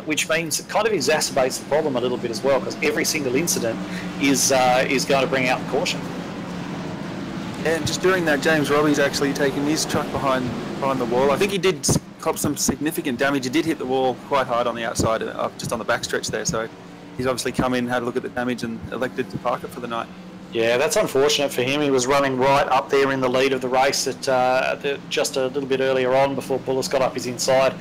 which means it kind of exacerbates the problem a little bit as well because every single incident is going to bring out the caution. And just doing that, James Robbie's actually taking his truck behind the wall. I think he did cop some significant damage. He did hit the wall quite hard on the outside, just on the backstretch there. So he's obviously come in, had a look at the damage, and elected to park it for the night. Yeah, that's unfortunate for him. He was running right up there in the lead of the race just a little bit earlier on before Bullis got up his inside.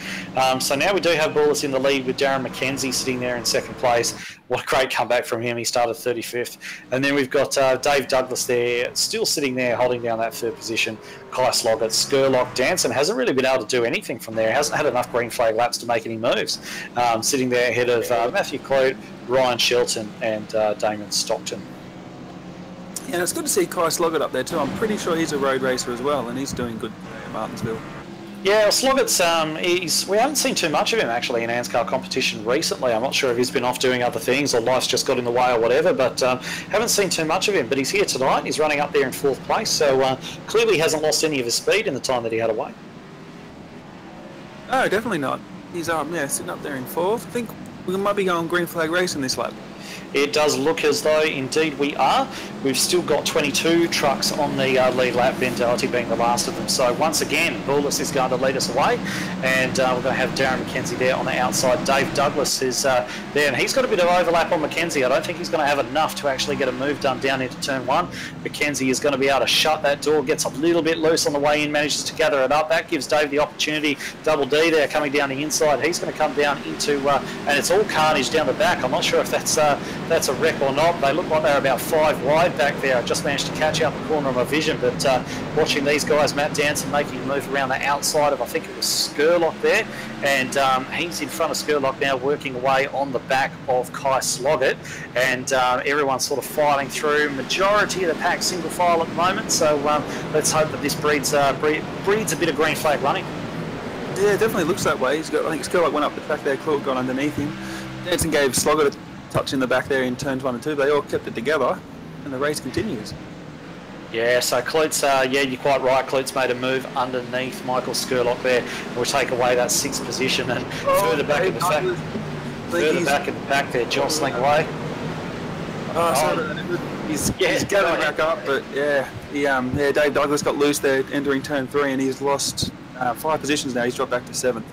So now we do have Bullis in the lead with Darren McKenzie sitting there in second place. What a great comeback from him. He started 35th. And then we've got Dave Douglas there, still sitting there holding down that third position. Kai Sloggett, Skurlock, Danson hasn't really been able to do anything from there. He hasn't had enough green flag laps to make any moves. Sitting there ahead of Matthew Clote, Ryan Shelton and Damon Stockton. Yeah, and it's good to see Kai Sloggett up there too. I'm pretty sure he's a road racer as well, and he's doing good at Martinsville. Yeah, Sloggett's, we haven't seen too much of him actually in ANZCAR competition recently. I'm not sure if he's been off doing other things or life's just got in the way or whatever, but haven't seen too much of him. But he's here tonight. He's running up there in fourth place, so clearly hasn't lost any of his speed in the time that he had away. No, definitely not. He's sitting up there in fourth. I think we might be going green flag racing this lap. It does look as though indeed we are. We've still got 22 trucks on the lead lap, Ben Doherty being the last of them. So once again, Bullis is going to lead us away, and we're going to have Darren McKenzie there on the outside. Dave Douglas is there, and he's got a bit of overlap on McKenzie. I don't think he's going to have enough to actually get a move done down into turn one. McKenzie is going to be able to shut that door, gets a little bit loose on the way in, manages to gather it up. That gives Dave the opportunity. Double D there coming down the inside. He's going to come down into, and it's all carnage down the back. I'm not sure if that's a wreck or not. They look like they're about 5 wide back there. I just managed to catch out the corner of my vision, but watching these guys, Matt Danson making a move around the outside of, I think it was Skurlock there, and he's in front of Skurlock now, working away on the back of Kai Sloggett, and everyone's sort of filing through. Majority of the pack single file at the moment, so let's hope that this breeds a bit of green flag running. Yeah, it definitely looks that way. I think Skurlock went up the track there, Claude got underneath him. Danson gave Sloggett a touch in the back there in turns 1 and 2. They all kept it together, and the race continues. Yeah, so Clute's, you're quite right. Clute's made a move underneath Michael Skurlock there. We'll take away that 6th position, and further back in the back there, jostling away. He's gathering back up, but Dave Douglas got loose there entering turn 3, and he's lost 5 positions now. He's dropped back to 7th.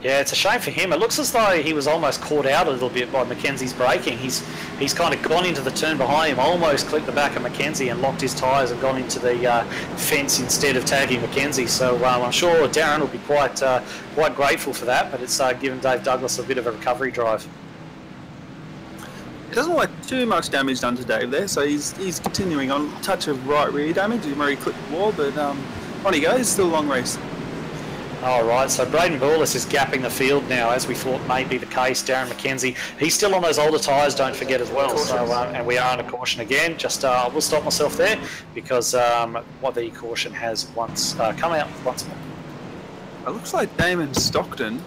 Yeah, it's a shame for him. It looks as though he was almost caught out a little bit by Mackenzie's braking. He's kind of gone into the turn behind him, almost clipped the back of Mackenzie and locked his tyres and gone into the fence instead of tagging Mackenzie. So I'm sure Darren will be quite grateful for that, but it's given Dave Douglas a bit of a recovery drive. It doesn't look like too much damage done to Dave there, so he's continuing on. Touch of right rear damage. He's already clipped the wall, but on he goes. Still a long race. All right, so Braden Bullis is gapping the field now, as we thought may be the case. Darren McKenzie, he's still on those older tyres, don't forget as well. So, and we are on a caution again. Just we'll stop myself there because the caution has once come out once more. It looks like Damon Stockton.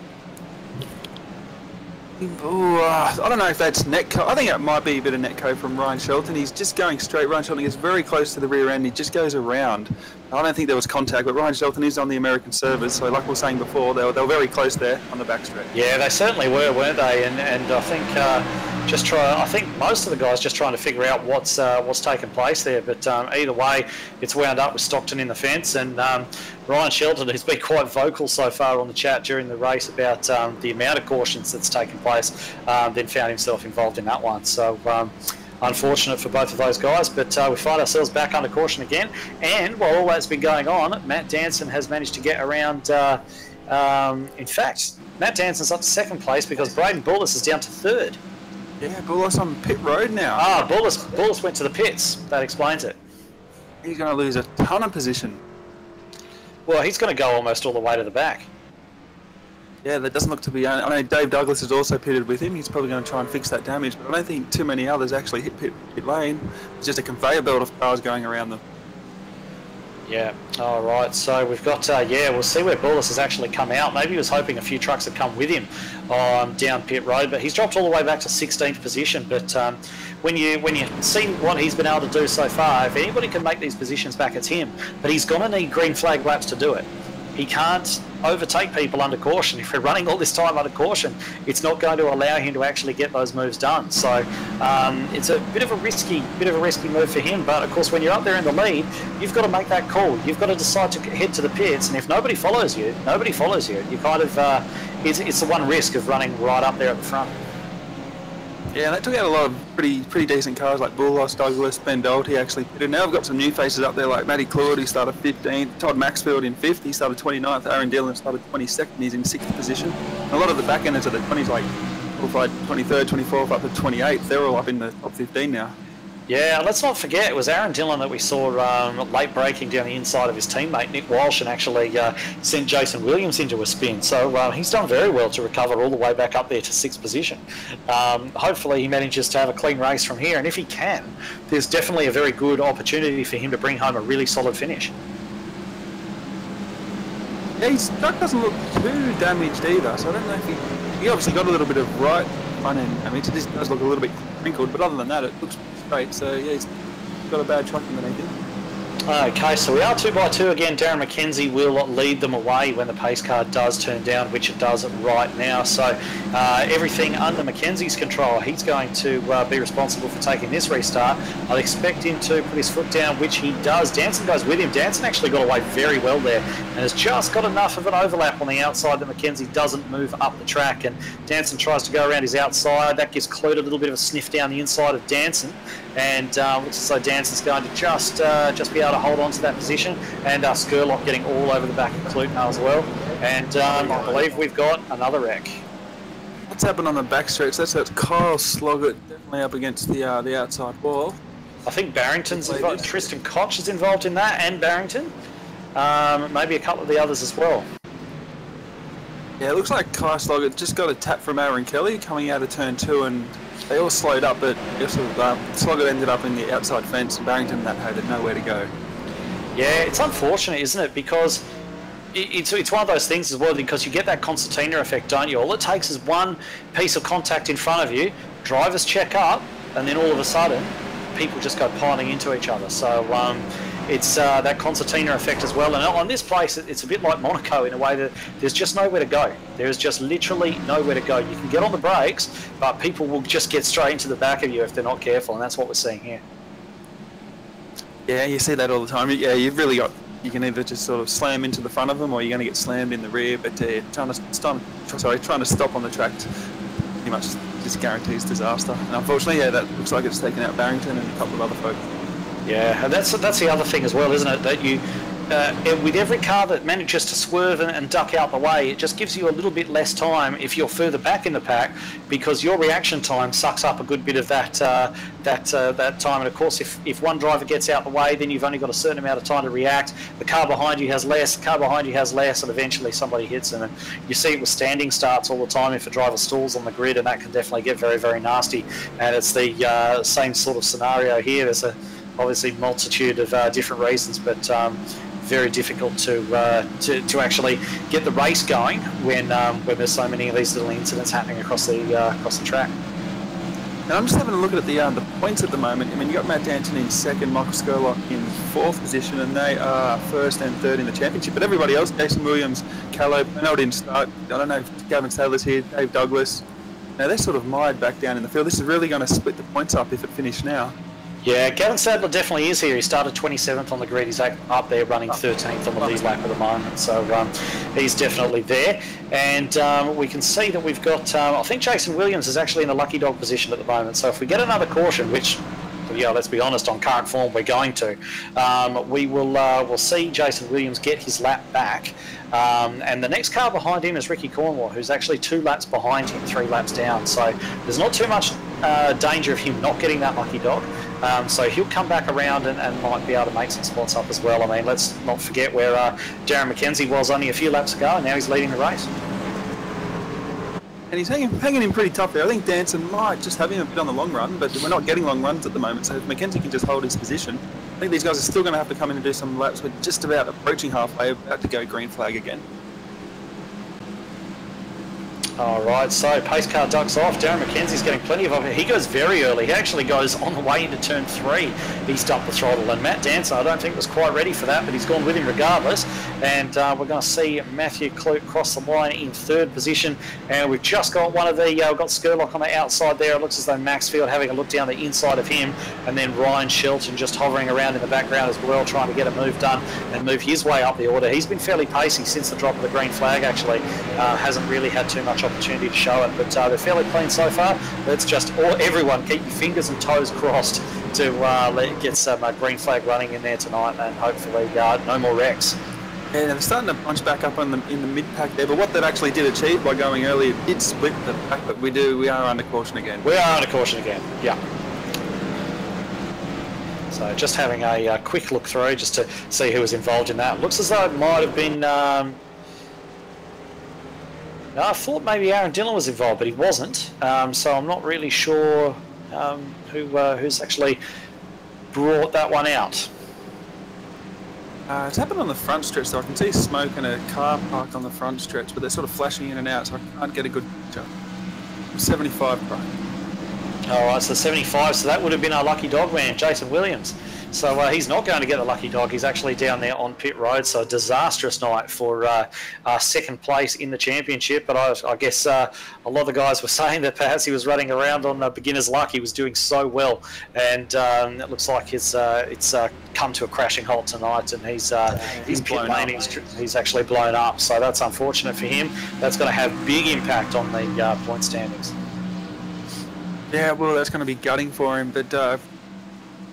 I don't know if that's netco. I think it might be a bit of netco from Ryan Shelton. He's just going straight. Ryan Shelton is very close to the rear end. He just goes around. I don't think there was contact, but Ryan Shelton is on the American servers, so like we were saying before, they were very close there on the backstretch. Yeah, they certainly were, weren't they? And I think I think most of the guys just trying to figure out what's taken place there. But either way, it's wound up with Stockton in the fence, and Ryan Shelton, who's been quite vocal so far on the chat during the race about the amount of cautions that's taken place, then found himself involved in that one. So unfortunate for both of those guys, but we find ourselves back under caution again. And while all that's been going on, Matt Danson has managed to get around. In fact, Matt Danson's up to second place because Braden Bullis is down to third. Yeah, Bullis on pit road now. Bullis went to the pits. That explains it. He's going to lose a ton of position. Well, he's going to go almost all the way to the back. Yeah, that doesn't look to be... I know Dave Douglas is also pitted with him. He's probably going to try and fix that damage, but I don't think too many others actually hit pit lane. It's just a conveyor belt of cars going around them. Yeah, all right. So we've got, we'll see where Bullis has actually come out. Maybe he was hoping a few trucks had come with him down pit road, but he's dropped all the way back to 16th position. But when you see what he's been able to do so far, if anybody can make these positions back, it's him. But he's going to need green flag laps to do it. He can't overtake people under caution. If we're running all this time under caution, it's not going to allow him to actually get those moves done. So it's a bit of a risky move for him. But of course, when you're up there in the lead, you've got to make that call. You've got to decide to head to the pits, and if nobody follows you. You kind of it's the one risk of running right up there at the front. Yeah, they took out a lot of pretty decent cars like Bullis, Douglas, Ben Doherty actually pitted. Now we've got some new faces up there like Matty Claude, who started 15th, Todd Maxfield in 5th, he started 29th, Aaron Dillon started 22nd, he's in 6th position. And a lot of the back enders of the 20s like qualified 23rd, 24th up to 28th, they're all up in the top 15 now. Yeah, let's not forget, it was Aaron Dillon that we saw late braking down the inside of his teammate, Nick Walsh, and actually sent Jason Williams into a spin. So he's done very well to recover all the way back up there to 6th position. Hopefully he manages to have a clean race from here, and if he can, there's definitely a very good opportunity for him to bring home a really solid finish. Yeah, his truck doesn't look too damaged either, so I don't know if he obviously got a little bit of right front end damage. It does look a little bit wrinkled, but other than that, it looks great. So yeah, he's got a bad truck underneath him. Okay, so we are 2 by 2 again. Darren McKenzie will lead them away when the pace car does turn down, which it does right now. So everything under McKenzie's control. He's going to be responsible for taking this restart. I'd expect him to put his foot down, which he does. Danson goes with him. Danson actually got away very well there and has just got enough of an overlap on the outside that McKenzie doesn't move up the track. And Danson tries to go around his outside. That gives Clute a little bit of a sniff down the inside of Danson. And looks as though Danson's going to just be able to hold on to that position, and Skurlock getting all over the back of Clute now as well. And I believe we've got another wreck. What's happened on the backstretch? That's Kyle Sloggett definitely up against the outside wall. I think Barrington's involved. Tristan Koch is involved in that, and Barrington. Maybe a couple of the others as well. Yeah, it looks like Kyle Sloggett just got a tap from Aaron Kelly coming out of turn 2, and they all slowed up, but Sloggett ended up in the outside fence, and Barrington had nowhere to go. Yeah, it's unfortunate, isn't it? Because it's one of those things as well, because you get that concertina effect, don't you? All it takes is one piece of contact in front of you, drivers check up, and then all of a sudden, people just go piling into each other. So it's that concertina effect as well. And on this place, it's a bit like Monaco in a way that there's just nowhere to go. There's just literally nowhere to go. You can get on the brakes, but people will just get straight into the back of you if they're not careful, and that's what we're seeing here. Yeah, you see that all the time. Yeah, you've really got... You can either just sort of slam into the front of them, or you're going to get slammed in the rear. But trying to stop on the track pretty much just guarantees disaster. And unfortunately, yeah, that looks like it's taken out Barrington and a couple of other folks. Yeah, and that's the other thing as well, isn't it? That you, with every car that manages to swerve and duck out the way, it just gives you a little bit less time if you're further back in the pack, because your reaction time sucks up a good bit of that time. And of course, if one driver gets out the way, then you've only got a certain amount of time to react. The car behind you has less, and eventually somebody hits them. And you see it with standing starts all the time if a driver stalls on the grid, and that can definitely get very, very nasty. And it's the same sort of scenario here. There's obviously multitude of different reasons, but very difficult to actually get the race going when there's so many of these little incidents happening across the track. And I'm just having a look at the points at the moment. I mean, you got Matt Danton in 2nd, Michael Skurlock in 4th position, and they are 1st and 3rd in the championship. But everybody else, Jason Williams, Callow, Bernal didn't start. I don't know if Gavin Taylor's here, Dave Douglas, Now they're sort of mired back down in the field. This is really going to split the points up if it finished now. Yeah, Gavin Sadler definitely is here. He started 27th on the grid. He's up there running 13th on the lead lap at the moment. So he's definitely there. And we can see that we've got, I think Jason Williams is actually in a lucky dog position at the moment. So if we get another caution, which, yeah, let's be honest, on current form we're going to, we'll see Jason Williams get his lap back. And the next car behind him is Ricky Cornwall, who's actually 2 laps behind him, 3 laps down. So there's not too much danger of him not getting that lucky dog. So he'll come back around and might be able to make some spots up as well. I mean, let's not forget where Darren McKenzie was only a few laps ago, and now he's leading the race. And he's hanging in pretty tough there. I think Danson might just have him a bit on the long run, but we're not getting long runs at the moment, so if McKenzie can just hold his position, I think these guys are still going to have to come in and do some laps. We're just about approaching halfway, about to go green flag again. Alright, so pace car ducks off. Darren McKenzie's getting plenty of it. He goes very early. He actually goes on the way into turn 3. He's dumped the throttle, and Matt Danson, I don't think, was quite ready for that, but he's gone with him regardless. And we're going to see Matthew Clute cross the line in 3rd position. And we've just got one of the, we've got Skurlock on the outside there. It looks as though Maxfield having a look down the inside of him, and then Ryan Shelton just hovering around in the background as well, trying to get a move done and move his way up the order. He's been fairly pacey since the drop of the green flag, actually. Hasn't really had too much opportunity to show it, but they're fairly clean so far. Let's just everyone keep your fingers and toes crossed to get some green flag running in there tonight, and hopefully no more wrecks. Yeah, they're starting to punch back up in the mid-pack there, but what that actually did achieve by going early, it did split the pack, but we are under caution again. We are under caution again, yeah. So just having a quick look through just to see who was involved in that. Looks as though it might have been no, I thought maybe Aaron Dillon was involved, but he wasn't. So I'm not really sure who's actually brought that one out. It's happened on the front stretch, so I can see smoke and a car parked on the front stretch, but they're sort of flashing in and out, so I can't get a good picture. 75 car. Alright, so 75, so that would have been our lucky dog man, Jason Williams. So he's not going to get the lucky dog. He's actually down there on pit road. So a disastrous night for 2nd place in the championship. But I guess a lot of the guys were saying that perhaps he was running around on beginner's luck. He was doing so well, and it looks like it's come to a crashing halt tonight. And his pit lane, he's actually blown up. So that's unfortunate for him. That's going to have big impact on the point standings. Yeah, well, that's going to be gutting for him, but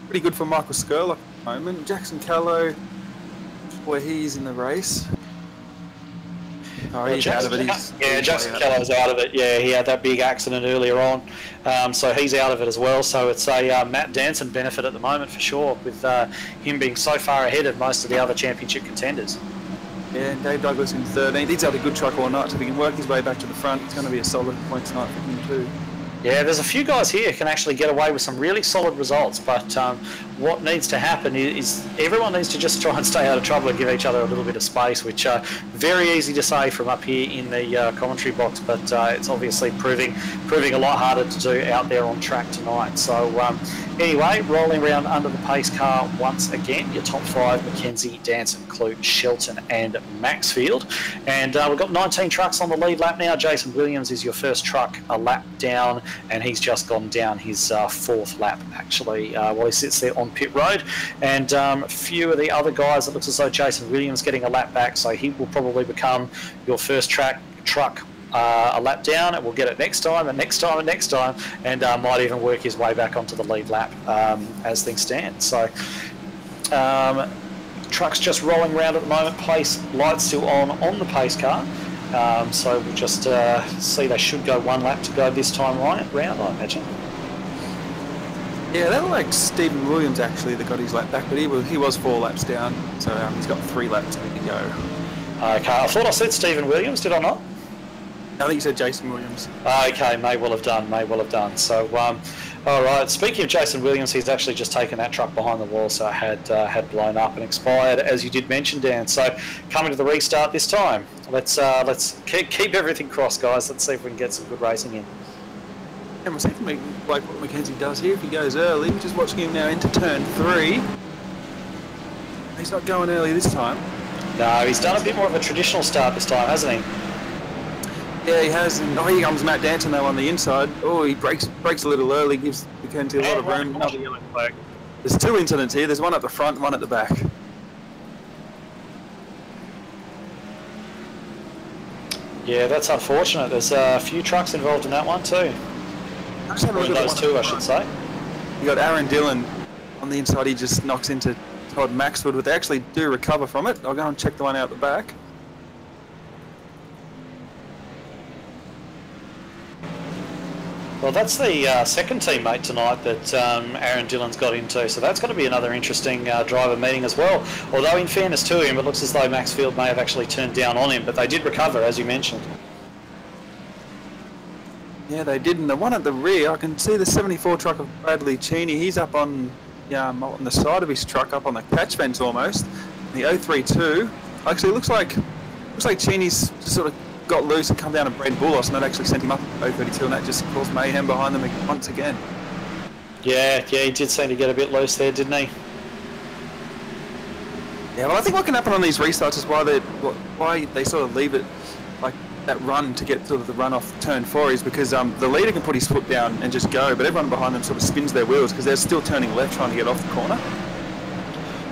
pretty good for Michael Skurlock at the moment. Jackson Callow, boy, he's in the race. Oh, he's out of it. Jackson Callow's out of it. Yeah, he had that big accident earlier on, so he's out of it as well. So it's a Matt Danson benefit at the moment for sure, with him being so far ahead of most of the other championship contenders. Yeah, and Dave Douglas in 13th. He's had a good truck all night, so if he can work his way back to the front, it's going to be a solid point tonight for him too. Yeah, there's a few guys here who can actually get away with some really solid results, but what needs to happen is everyone needs to just try and stay out of trouble and give each other a little bit of space, which very easy to say from up here in the commentary box, but it's obviously proving a lot harder to do out there on track tonight. So anyway, rolling around under the pace car once again, your top 5, McKenzie, Danson, Clute, Shelton and Maxfield. And we've got 19 trucks on the lead lap now. Jason Williams is your first truck a lap down, and he's just gone down his 4th lap actually while he sits there on pit road. And a few of the other guys, it looks as though Jason Williams getting a lap back, so he will probably become your first truck a lap down, and we'll get it next time and next time and next time, and might even work his way back onto the lead lap as things stand. So trucks just rolling around at the moment, pace lights still on the pace car. So we'll just see they should go 1 lap to go this time round, I imagine. Yeah, that looked like Stephen Williams actually that got his lap back, but he was 4 laps down, so he's got 3 laps to go. Okay, I thought I said Stephen Williams, did I not? I think you said Jason Williams. Okay, may well have done. So, all right. Speaking of Jason Williams, he's actually just taken that truck behind the wall, so it had blown up and expired, as you did mention, Dan. So, coming to the restart this time. Let's keep everything crossed, guys. Let's see if we can get some good racing in. And we'll see like what McKenzie does here if he goes early. Just watching him now into turn 3. He's not going early this time. No, he's done a bit more of a traditional start this time, hasn't he? Yeah, he has. And here comes Matt Danton though on the inside. Oh, he breaks a little early, gives Mackenzie a lot of room. Another yellow flag. There's two incidents here. There's one at the front and one at the back. Yeah, that's unfortunate. There's a few trucks involved in that one too. Those two, I should say. You got Aaron Dillon on the inside. He just knocks into Todd Maxwood, but they actually do recover from it. I'll go and check the one out the back. Well, that's the second teammate tonight that Aaron Dillon's got into, so that's going to be another interesting driver meeting as well. Although, in fairness to him, it looks as though Maxfield may have actually turned down on him, but they did recover, as you mentioned. Yeah, they did. And the one at the rear, I can see the 74 truck of Bradley Cheney. He's up on the side of his truck, up on the catch fence almost. The 032. Actually, it looks like Cheney's just sort of got loose and come down and Brad Boulos, and that actually sent him up 032, and that just caused mayhem behind them once again. Yeah, he did seem to get a bit loose there, didn't he? Yeah, well, I think what can happen on these restarts is why they sort of leave it like that run to get sort of the run off turn 4 is because the leader can put his foot down and just go, but everyone behind them sort of spins their wheels because they're still turning left trying to get off the corner.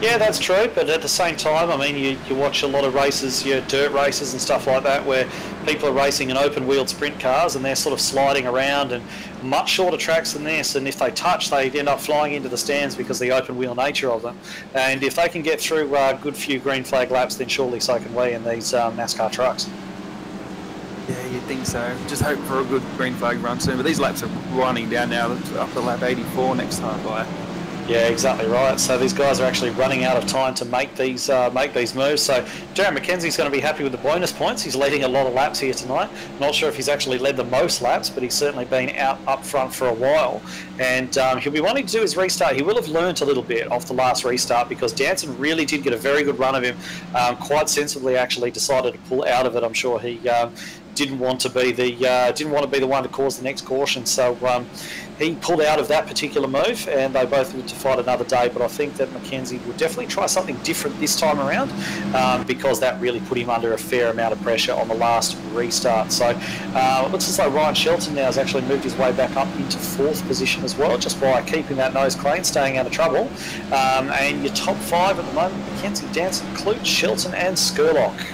Yeah, that's true, but at the same time, I mean, you watch a lot of races, dirt races and stuff like that, where people are racing in open-wheeled sprint cars and they're sort of sliding around and much shorter tracks than this, and if they touch, they end up flying into the stands because of the open-wheel nature of them. And if they can get through a good few green flag laps, then surely so can we in these NASCAR trucks. Yeah, you'd think so. Just hope for a good green flag run soon, but these laps are running down now, up to lap 84 next time by. Yeah, exactly right. So these guys are actually running out of time to make these moves. So Darren McKenzie's going to be happy with the bonus points. He's leading a lot of laps here tonight. Not sure if he's actually led the most laps, but he's certainly been out up front for a while. And he'll be wanting to do his restart. He will have learnt a little bit off the last restart because Danson really did get a very good run of him. Quite sensibly, actually decided to pull out of it. I'm sure he didn't want to be the one to cause the next caution. So he pulled out of that particular move, and they both looked to fight another day. But I think that Mackenzie would definitely try something different this time around because that really put him under a fair amount of pressure on the last restart. So it looks as though Ryan Shelton now has actually moved his way back up into 4th position as well, just by keeping that nose clean, staying out of trouble. And your top 5 at the moment: Mackenzie, Danson, Clute, Shelton and Skurlock.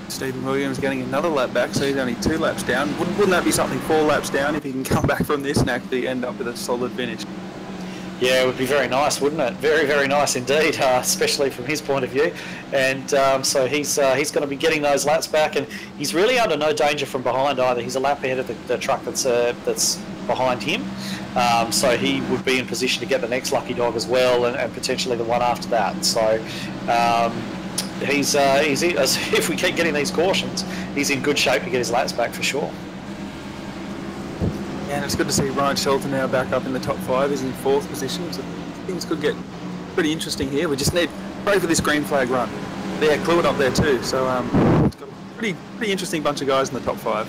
Stephen Williams getting another lap back, so he's only 2 laps down. Wouldn't that be something 4 laps down if he can come back from this and actually end up with a solid finish? Yeah, it would be very nice, wouldn't it? Very, very nice indeed, especially from his point of view. And so he's going to be getting those laps back, and he's really under no danger from behind either. He's a lap ahead of the truck that's behind him. So he would be in position to get the next lucky dog as well, and potentially the one after that. So he's if we keep getting these cautions, he's in good shape to get his laps back for sure. Yeah, and it's good to see Ryan Shelton now back up in the top 5. He's in 4th position, so things could get pretty interesting here. We just need to pray for this green flag run. Yeah, Clute up there too, so it's got a pretty interesting bunch of guys in the top 5.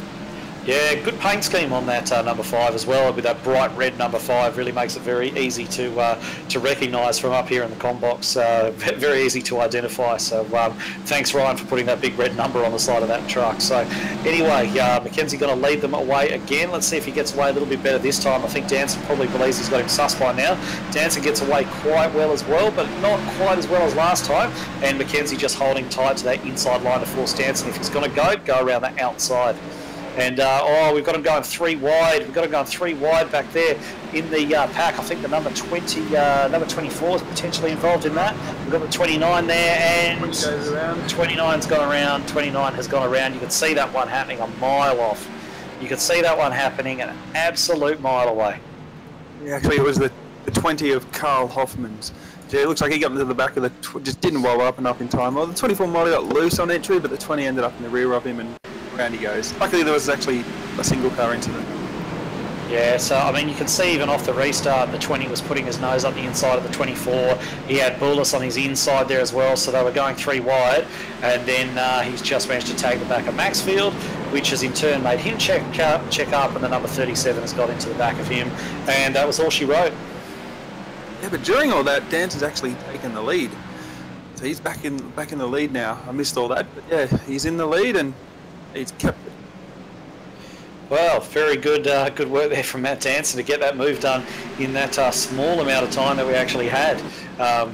Yeah, good paint scheme on that number 5 as well, with that bright red number 5. Really makes it very easy to recognise from up here in the comm box. Very easy to identify. So thanks, Ryan, for putting that big red number on the side of that truck. So anyway, Mackenzie going to lead them away again. Let's see if he gets away a little bit better this time. I think Danson probably believes he's got him sus by now. Danson gets away quite well as well, but not quite as well as last time. And Mackenzie just holding tight to that inside line to force Danson. If he's going to go around the outside. And we've got him going 3 wide. We've got him going 3 wide back there in the pack. I think the number 24 is potentially involved in that. We've got the 29 there, and 29's gone around. 29 has gone around. You can see that one happening a mile off. You can see that one happening an absolute mile away. Yeah, actually, it was the 20 of Carl Hoffman's. Yeah, it looks like he got into the back of the... just didn't wobble up and up in time. Well, the 24 might have got loose on entry, but the 20 ended up in the rear of him, and around he goes. Luckily, there was actually a single car incident. Yeah, so I mean, you can see even off the restart, the 20 was putting his nose up the inside of the 24. He had Boulos on his inside there as well, so they were going 3 wide. And then he's just managed to tag the back of Maxfield, which has in turn made him check up, and the number 37 has got into the back of him. And that was all she wrote. Yeah, but during all that, Danson's actually taken the lead. So he's back in the lead now. I missed all that, but yeah, he's in the lead, and he's kept it. Well, very good good work there from Matt Danson to get that move done in that small amount of time that we actually had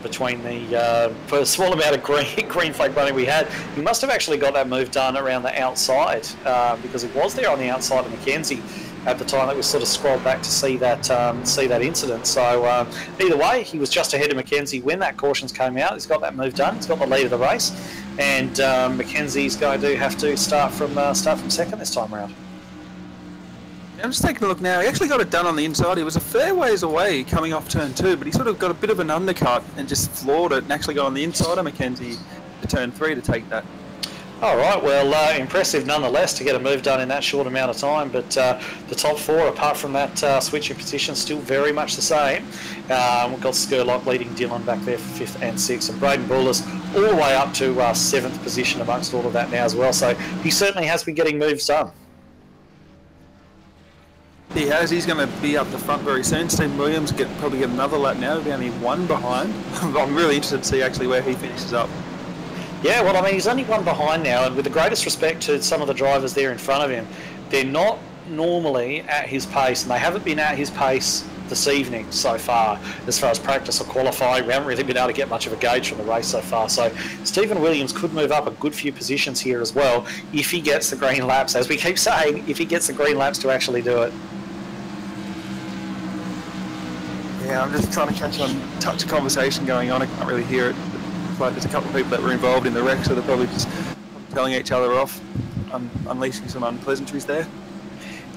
between the for a small amount of green flag running we had. He must have actually got that move done around the outside because it was there on the outside of Mackenzie at the time that we sort of scrolled back to see that incident. So either way, he was just ahead of Mackenzie when that cautions came out. He's got that move done. He's got the lead of the race, and Mackenzie's going to have to start from second this time around. I'm just taking a look now. He actually got it done on the inside. He was a fair ways away coming off turn 2, but he sort of got a bit of an undercut and just floored it and actually got on the inside of Mackenzie to turn 3 to take that. All right, well, impressive nonetheless to get a move done in that short amount of time, but the top 4, apart from that switch in position, still very much the same. We've got Skurlock leading Dylan back there for 5th and 6th, and Braden Bullis all the way up to 7th position amongst all of that now as well, so he certainly has been getting moves done. He has. He's going to be up the front very soon. Stephen Williams probably get another lap now. He'll be only 1 behind. I'm really interested to see actually where he finishes up. Yeah, well, I mean, he's only 1 behind now, and with the greatest respect to some of the drivers there in front of him, they're not normally at his pace, and they haven't been at his pace this evening so far as practice or qualifying. We haven't really been able to get much of a gauge from the race so far, so Stephen Williams could move up a good few positions here as well if he gets the green laps, as we keep saying, if he gets the green laps to actually do it. Yeah, I'm just trying to catch on touch of conversation going on. I can't really hear it. But there's a couple of people that were involved in the wreck, so they're probably just telling each other off, unleashing some unpleasantries there.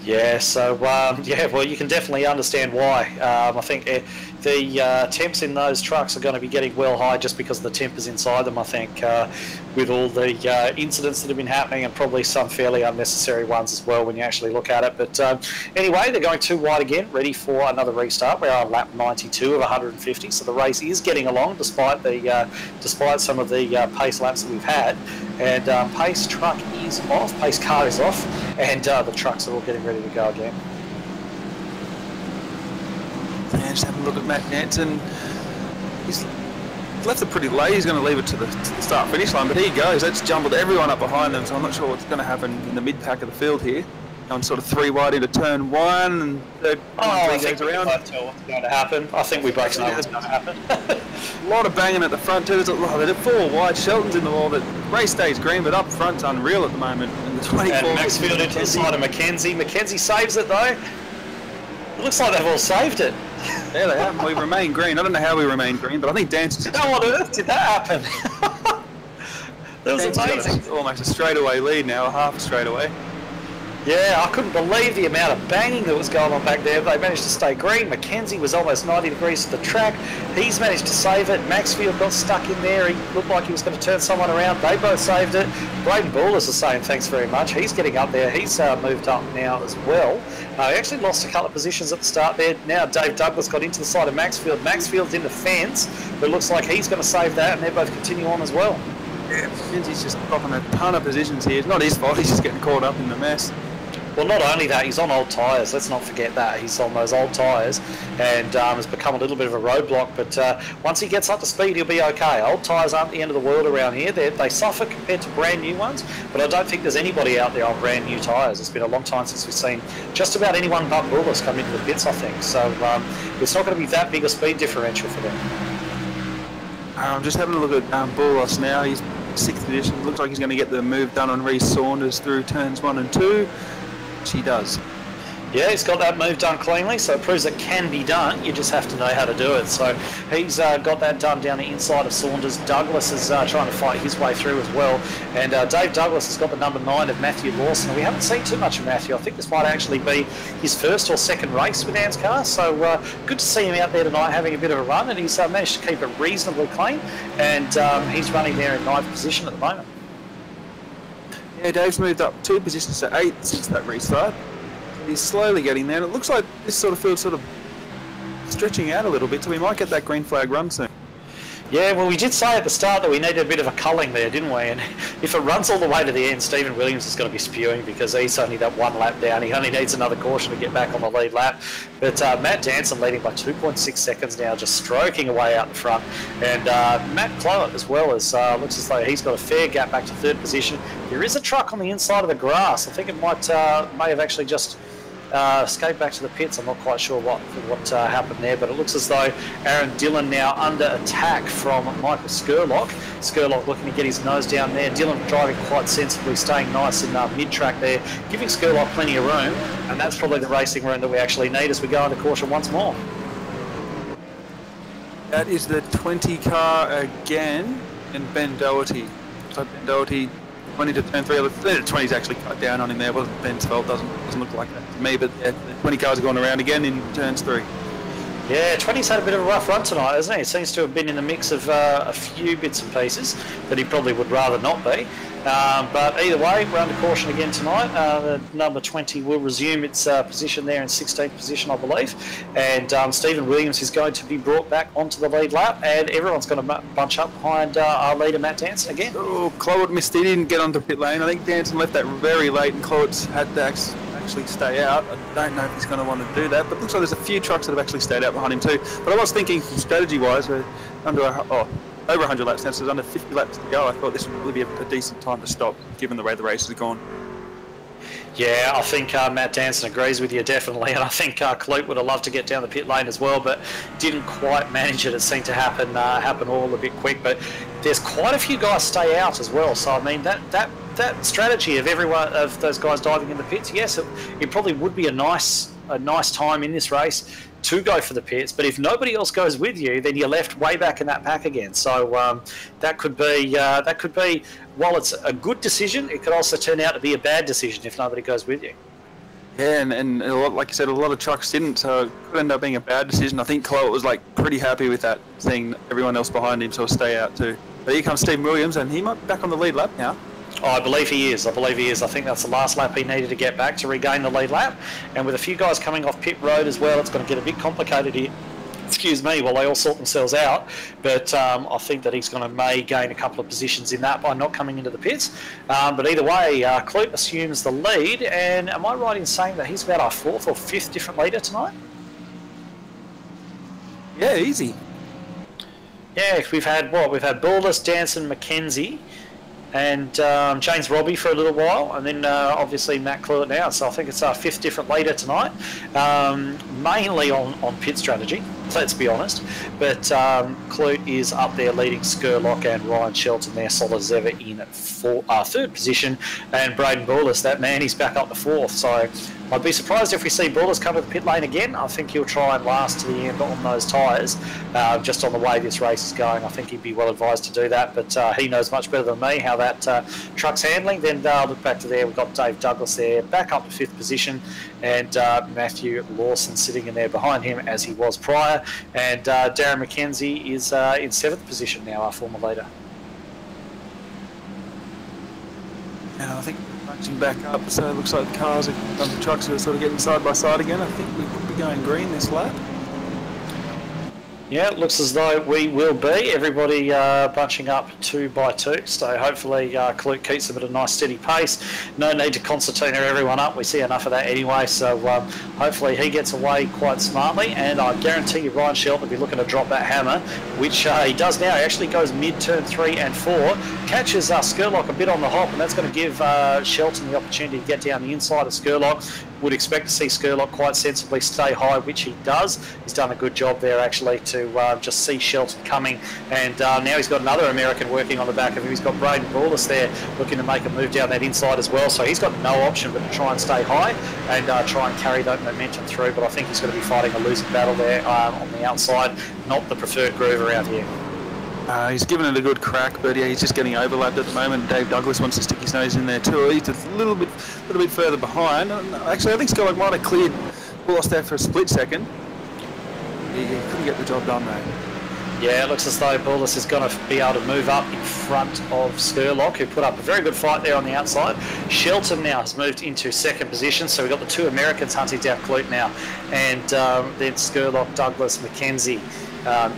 Yeah, so, yeah, well, you can definitely understand why. I think the temps in those trucks are going to be getting well high just because of the tempers inside them, I think, with all the incidents that have been happening, and probably some fairly unnecessary ones as well when you actually look at it. But anyway, they're going too wide again, ready for another restart. We're on lap 92 of 150, so the race is getting along despite some of the pace laps that we've had. And pace truck is off, pace car is off, and the trucks are all getting ready to go again. Yeah, just having a look at Matt Danson. He's left it pretty late. He's going to leave it to the start-finish line, but here he goes. That's jumbled everyone up behind them, so I'm not sure what's going to happen in the mid-pack of the field here. Going sort of 3 wide into turn 1, and third I think we both tell what's going to happen. I think we both know what's going to happen. A lot of banging at the front too. They're 4 wide. Shelton's in the wall. The race stays green, but up front's unreal at the moment. And the 24 and Maxfield into the side of Mackenzie. Mackenzie saves it though. It looks like they've all saved it. There they have. We remain green. I don't know how we remain green, but I think Danson's... How on earth did that happen? That was amazing. Almost a straightaway lead now, a half a straightaway. Yeah, I couldn't believe the amount of banging that was going on back there. They managed to stay green. Mackenzie was almost 90 degrees to the track. He's managed to save it. Maxfield got stuck in there. He looked like he was going to turn someone around. They both saved it. Braden Bullis is saying thanks very much. He's getting up there. He's moved up now as well. He actually lost a couple of positions at the start there. Now Dave Douglas got into the side of Maxfield. Maxfield's in the fence, but it looks like he's going to save that, and they both continue on as well. Yeah, Mackenzie's just dropping a ton of positions here. It's not his fault. He's just getting caught up in the mess. Well, not only that, he's on old tyres. Let's not forget that. He's on those old tyres and has become a little bit of a roadblock. But once he gets up to speed, he'll be okay. Old tyres aren't the end of the world around here. They suffer compared to brand new ones, but I don't think there's anybody out there on brand new tyres. It's been a long time since we've seen just about anyone but Bullis come into the pits, I think. So it's not going to be that big a speed differential for them. I'm just having a look at Bullis now. He's 6th position. Looks like he's going to get the move done on Reece Saunders through turns 1 and 2. He does. Yeah, he's got that move done cleanly, so it proves it can be done. You just have to know how to do it. So he's got that done down the inside of Saunders. Douglas is trying to fight his way through as well. And Dave Douglas has got the number 9 of Matthew Lawson. We haven't seen too much of Matthew. I think this might actually be his first or second race with ANZCAR. So good to see him out there tonight having a bit of a run. And he's managed to keep it reasonably clean. And he's running there in 9th position at the moment. Yeah, Dave's moved up 2 positions to 8th since that restart. He's slowly getting there, and it looks like this sort of field's sort of stretching out a little bit, so we might get that green flag run soon. Yeah, well, we did say at the start that we needed a bit of a culling there, didn't we? And if it runs all the way to the end, Stephen Williams is going to be spewing because he's only that one lap down. He only needs another caution to get back on the lead lap. But Matt Danson leading by 2.6 seconds now, just stroking away out the front. And Matt Clowett as well, looks as though he's got a fair gap back to third position. There is a truck on the inside of the grass. I think it may have actually just escaped back to the pits. I'm not quite sure what happened there, but it looks as though Aaron Dillon now under attack from Michael Skurlock. Skurlock looking to get his nose down there. Dillon driving quite sensibly, staying nice in mid-track there, giving Skurlock plenty of room, and that's probably the racing room that we actually need as we go into caution once more. That is the 20 car again, and Ben Doherty. So Ben Doherty 20 to turn 3. The 20's actually cut down on him there. Wasn't Ben's fault. Doesn't look like that to me. But yeah, the 20 cars are going around again in turns 3. Yeah, 20's had a bit of a rough run tonight, hasn't he? It seems to have been in the mix of a few bits and pieces that he probably would rather not be. But either way, we're under caution again tonight. The number 20 will resume its position there in 16th position, I believe. And Stephen Williams is going to be brought back onto the lead lap, and everyone's going to bunch up behind our leader, Matt Danson, again. Oh, Clowett missed it. He didn't get onto pit lane. I think Danson left that very late, and Clowett's had to actually stay out. I don't know if he's going to want to do that, but looks like there's a few trucks that have actually stayed out behind him too. But I was thinking strategy-wise, we're over 100 laps now, so there's under 50 laps to go. I thought this would really be a decent time to stop, given the way the race has gone. Yeah, I think Matt Danson agrees with you, definitely, and I think Clute would have loved to get down the pit lane as well, but didn't quite manage it. It seemed to happen all a bit quick, but there's quite a few guys stay out as well, so I mean, that strategy of of those guys diving in the pits, yes, it probably would be a nice time in this race to go for the pits, but if nobody else goes with you, then you're left way back in that pack again. So that could be, while it's a good decision, it could also turn out to be a bad decision if nobody goes with you. Yeah, and a lot, like you said, a lot of trucks didn't, so it could end up being a bad decision. I think Clowett was pretty happy with that, seeing everyone else behind him, so stay out too. But here comes Stephen Williams, and he might be back on the lead lap now. Oh, I believe he is. I think that's the last lap he needed to get back to regain the lead lap. And with a few guys coming off pit road as well, it's going to get a bit complicated here. Excuse me, while they all sort themselves out. But I think that he's may gain a couple of positions in that by not coming into the pits. But either way, Clute assumes the lead. And am I right in saying that he's about our 4th or 5th different leader tonight? Yeah, easy. Yeah, we've had Bullis, Danson, McKenzie, and James Robbie for a little while, and then obviously Matt Clewett now. So I think it's our 5th different leader tonight, mainly on pit strategy, let's be honest. But Clewett is up there leading Skurlock and Ryan Shelton there, solid as ever in 3rd position, and Braden Bullis, that man, he's back up to 4th. So I'd be surprised if we see Bullis come to the pit lane again. I think he'll try and last to the end on those tyres, just on the way this race is going. I think he'd be well advised to do that, but he knows much better than me how that truck's handling. Then look back to there, we've got Dave Douglas there, back up to 5th position, and Matthew Lawson sitting in there behind him as he was prior, and Darren McKenzie is in 7th position now, our former leader. And I think punching back up, so it looks like the trucks are sort of getting side by side again. I think we could be going green this lap. Yeah, it looks as though we will be. Everybody bunching up 2 by 2, so hopefully Clute keeps them at a nice steady pace. No need to concertina everyone up. We see enough of that anyway, so hopefully he gets away quite smartly, and I guarantee you Ryan Shelton will be looking to drop that hammer, which he does now. He actually goes mid-turn 3 and 4, catches Skurlock a bit on the hop, and that's going to give Shelton the opportunity to get down the inside of Skurlock. Would expect to see Skurlock quite sensibly stay high, which he does. He's done a good job there actually to just see Shelton coming, and now he's got another American working on the back of him. He's got Braden Bullis there looking to make a move down that inside as well, so he's got no option but to try and stay high and try and carry that momentum through, but I think he's going to be fighting a losing battle there on the outside, not the preferred groove around here. He's given it a good crack, but yeah, he's just getting overlapped at the moment. Dave Douglas wants to stick his nose in there too. He's a little bit further behind. Actually, I think Skurlock might have cleared Bullis there for a split second. He couldn't get the job done though. Yeah, it looks as though Bullis is going to be able to move up in front of Skurlock, who put up a very good fight there on the outside. Shelton now has moved into 2nd position, so we've got the 2 Americans hunting down Clute now, and then Skurlock, Douglas, McKenzie.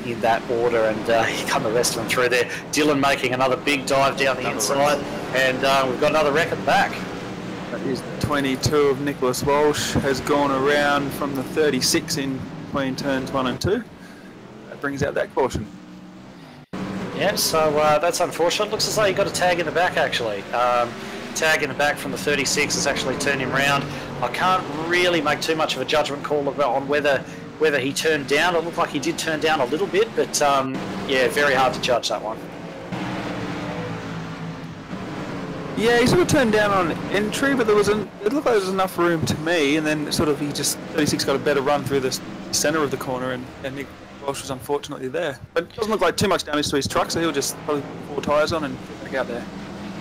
in that order, and you come the rest of them through there. Dylan making another big dive down the inside, and we've got another wreck at the back. That is the 22 of Nicholas Walsh, has gone around from the 36 in between turns 1 and 2. That brings out that caution. Yeah, so that's unfortunate. Looks as though you got a tag in the back, actually. Tag in the back from the 36 has actually turned him round. I can't really make too much of a judgment call on whether he turned down. It looked like he did turn down a little bit, but yeah, very hard to judge that one. Yeah, he sort of turned down on entry, but it looked like there was enough room to me, and then sort of 36 got a better run through the centre of the corner, and Nick Walsh was unfortunately there. But it doesn't look like too much damage to his truck, so he'll just probably put 4 tyres on and get back out there.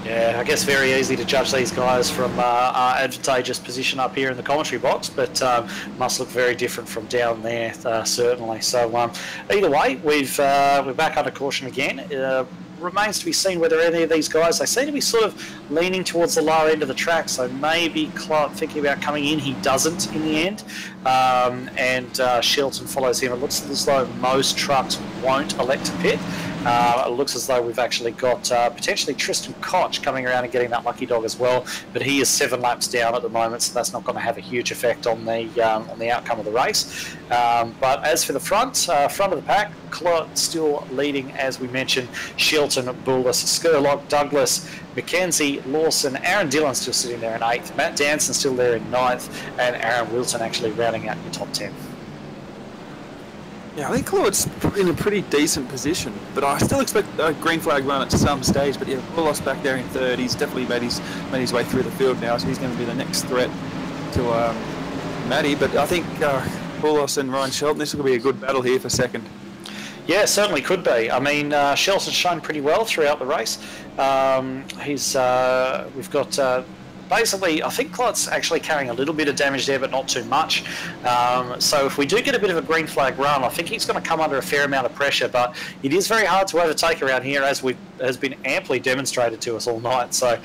Yeah, I guess very easy to judge these guys from our advantageous position up here in the commentary box, but must look very different from down there, certainly. So either way, we're back under caution again. Remains to be seen whether any of these guys, they seem to be sort of leaning towards the lower end of the track, so maybe Clark thinking about coming in, he doesn't in the end, and Shelton follows him. It looks as though most trucks won't elect to pit. It looks as though we've actually got potentially Tristan Koch coming around and getting that lucky dog as well, but he is 7 laps down at the moment, so that's not going to have a huge effect on the outcome of the race. But as for the front of the pack, Clark still leading, as we mentioned. Shelton, Bullis, Skurlock, Douglas, Mackenzie, Lawson, Aaron Dillon still sitting there in 8th, Matt Danson still there in 9th, and Aaron Wilton actually rounding out your top 10. Yeah, I think Claude's in a pretty decent position, but I still expect a green flag run at some stage. But yeah, Bullis back there in 3rd. He's definitely made his way through the field now, so he's going to be the next threat to Matty. But I think Bullis and Ryan Shelton, this will be a good battle here for 2nd. Yeah, certainly could be. I mean, Shelton's shown pretty well throughout the race. We've got. Basically, I think Clot's actually carrying a little bit of damage there, but not too much. So if we do get a bit of a green flag run, I think he's going to come under a fair amount of pressure, but it is very hard to overtake around here, as has been amply demonstrated to us all night. So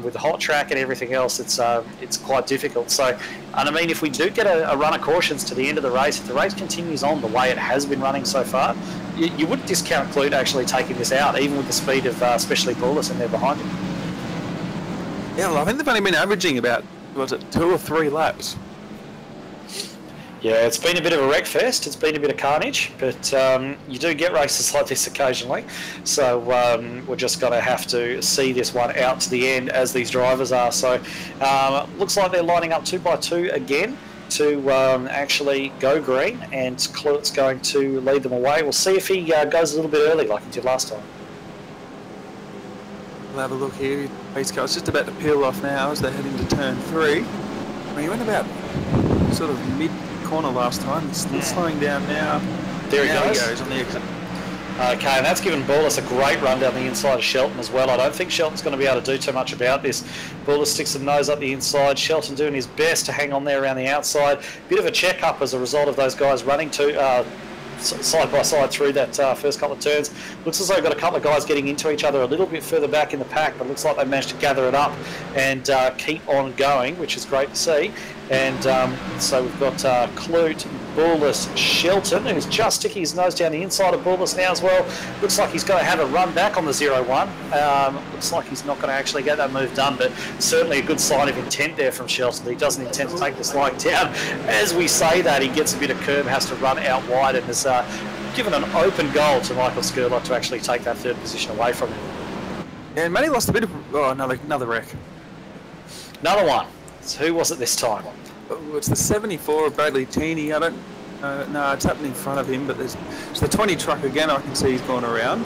with the hot track and everything else, it's quite difficult. So, and I mean, if we do get a run of cautions to the end of the race, if the race continues on the way it has been running so far, you wouldn't discount Clute actually taking this out, even with the speed of especially Bullis in there behind him. Yeah, well, I think they've only been averaging about, 2 or 3 laps. Yeah, it's been a bit of a wreck fest. It's been a bit of carnage, but you do get races like this occasionally. So we're just going to have to see this one out to the end, as these drivers are. So looks like they're lining up 2 by 2 again to actually go green, and Clute's going to lead them away. We'll see if he goes a little bit early like he did last time. We'll have a look here. Race car is just about to peel off now as they're heading to turn 3. I mean, he went about sort of mid-corner last time. He's still slowing down now. There he goes. He goes on the exit. Okay, and that's given Bullis a great run down the inside of Shelton as well. I don't think Shelton's going to be able to do too much about this. Bullis sticks the nose up the inside. Shelton doing his best to hang on there around the outside. Bit of a check-up as a result of those guys running side by side through that first couple of turns. Looks as though we've got a couple of guys getting into each other a little bit further back in the pack, but looks like they managed to gather it up and keep on going, which is great to see. And so we've got Clute, Bullis, Shelton, who's just sticking his nose down the inside of Bullis now as well. Looks like he's going to have a run back on the 0-1. Looks like he's not going to actually get that move done, but certainly a good sign of intent there from Shelton. He doesn't intend to take this line down. As we say that, he gets a bit of curb, has to run out wide, and has given an open goal to Michael Skurlock to actually take that 3rd position away from him. Yeah, and Matty lost a bit of... Oh, another wreck. Another one. So who was it this time? Oh, it's the 74 of Bradley Teeney. I don't... no, it's happening in front of him, but it's the 20 truck again. I can see he's gone around.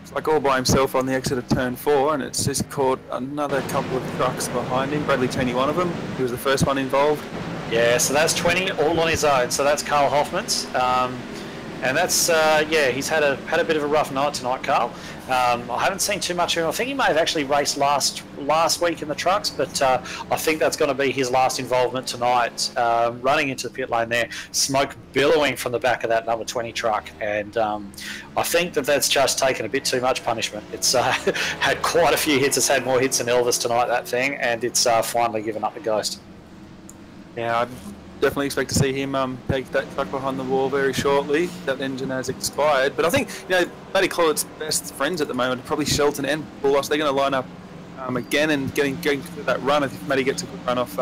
It's like all by himself on the exit of turn 4, and it's just caught another couple of trucks behind him. Bradley Teeney, one of them. He was the first one involved. Yeah, so that's 20 all on his own. So that's Carl Hoffman's. And that's, yeah, he's had a bit of a rough night tonight, Carl. I haven't seen too much of him. I think he may have actually raced last week in the trucks, but I think that's going to be his last involvement tonight. Running into the pit lane there, smoke billowing from the back of that number 20 truck, and I think that's just taken a bit too much punishment. It's had quite a few hits. It's had more hits than Elvis tonight, that thing, and it's finally given up the ghost. Yeah, definitely expect to see him take that truck behind the wall very shortly. That engine has expired. But I think, Matty Cloyd's best friends at the moment are probably Shelton and Bulloss. They're going to line up again and getting through that run. If Matty gets a good run off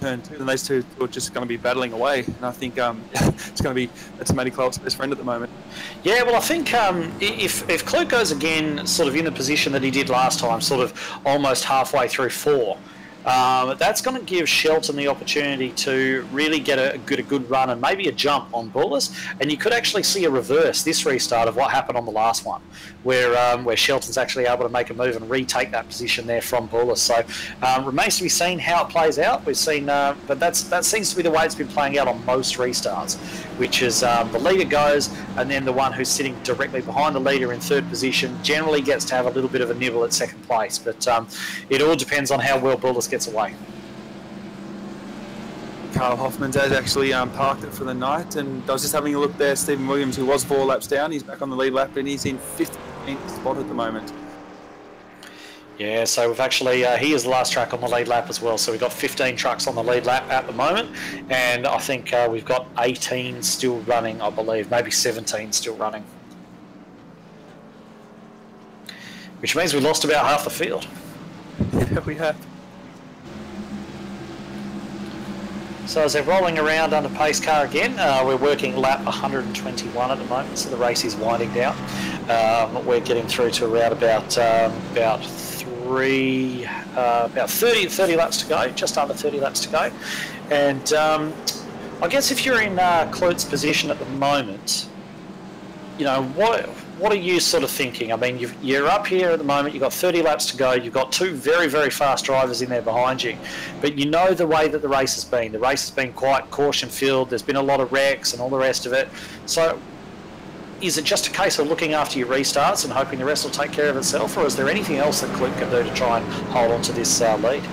turn 2, then those two are just going to be battling away. And I think that's Matty Cloyd's best friend at the moment. Yeah, well, I think if Kloot goes again sort of in the position that he did last time, sort of almost halfway through 4, that's going to give Shelton the opportunity to really get a good run and maybe a jump on Bulloss, and you could actually see a reverse this restart of what happened on the last one, where Shelton's actually able to make a move and retake that position there from Bulloss. So remains to be seen how it plays out. We've seen, but that seems to be the way it's been playing out on most restarts, which is the leader goes, and then the one who's sitting directly behind the leader in 3rd position generally gets to have a little bit of a nibble at 2nd place. But it all depends on how well Bulloss gets away. Carl Hoffman's has actually parked it for the night, and I was just having a look there. Stephen Williams, who was 4 laps down, he's back on the lead lap, and he's in 15th spot at the moment. Yeah, so we've actually, he is the last truck on the lead lap as well, so we've got 15 trucks on the lead lap at the moment, and I think we've got 18 still running, I believe, maybe 17 still running. Which means we lost about half the field. Yeah, we have. So as they're rolling around under pace car again, we're working lap 121 at the moment, so the race is winding down. We're getting through to around about 30 laps to go, just under 30 laps to go. And I guess if you're in Kloot's position at the moment, what are you sort of thinking? I mean, you're up here at the moment, you've got 30 laps to go, you've got 2 very, very fast drivers in there behind you, but you know the way that the race has been. The race has been quite caution-filled, there's been a lot of wrecks and all the rest of it. So is it just a case of looking after your restarts and hoping the rest will take care of itself, or is there anything else that Kloot can do to try and hold on to this lead?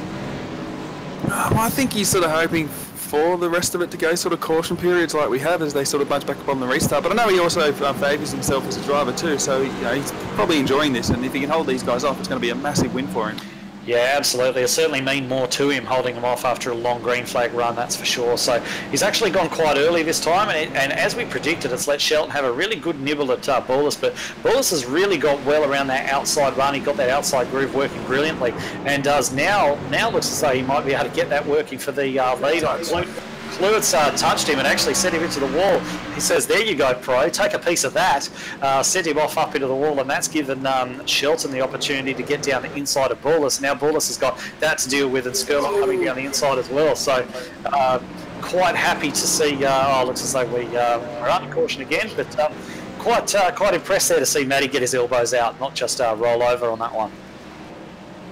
I think he's sort of hoping for the rest of it to go sort of caution periods like we have as they sort of bunch back up on the restart. But I know he also favours himself as a driver too, so he's probably enjoying this, and if he can hold these guys off, it's going to be a massive win for him. Yeah, absolutely. It'll certainly mean more to him holding them off after a long green flag run, that's for sure. So he's actually gone quite early this time, and as we predicted, it's let Shelton have a really good nibble at Bulloss, but Bulloss has really got well around that outside run. He got that outside groove working brilliantly, and does now looks as though he might be able to get that working for the lead. Kloot's touched him and actually sent him into the wall. He says, there you go, Pro, take a piece of that. Sent him off up into the wall, and that's given Shelton the opportunity to get down the inside of Bulloss. Now Bulloss has got that to deal with, and Skurlock coming down the inside as well. So quite happy to see, looks as though we're under caution again, but quite impressed there to see Matty get his elbows out, not just roll over on that one.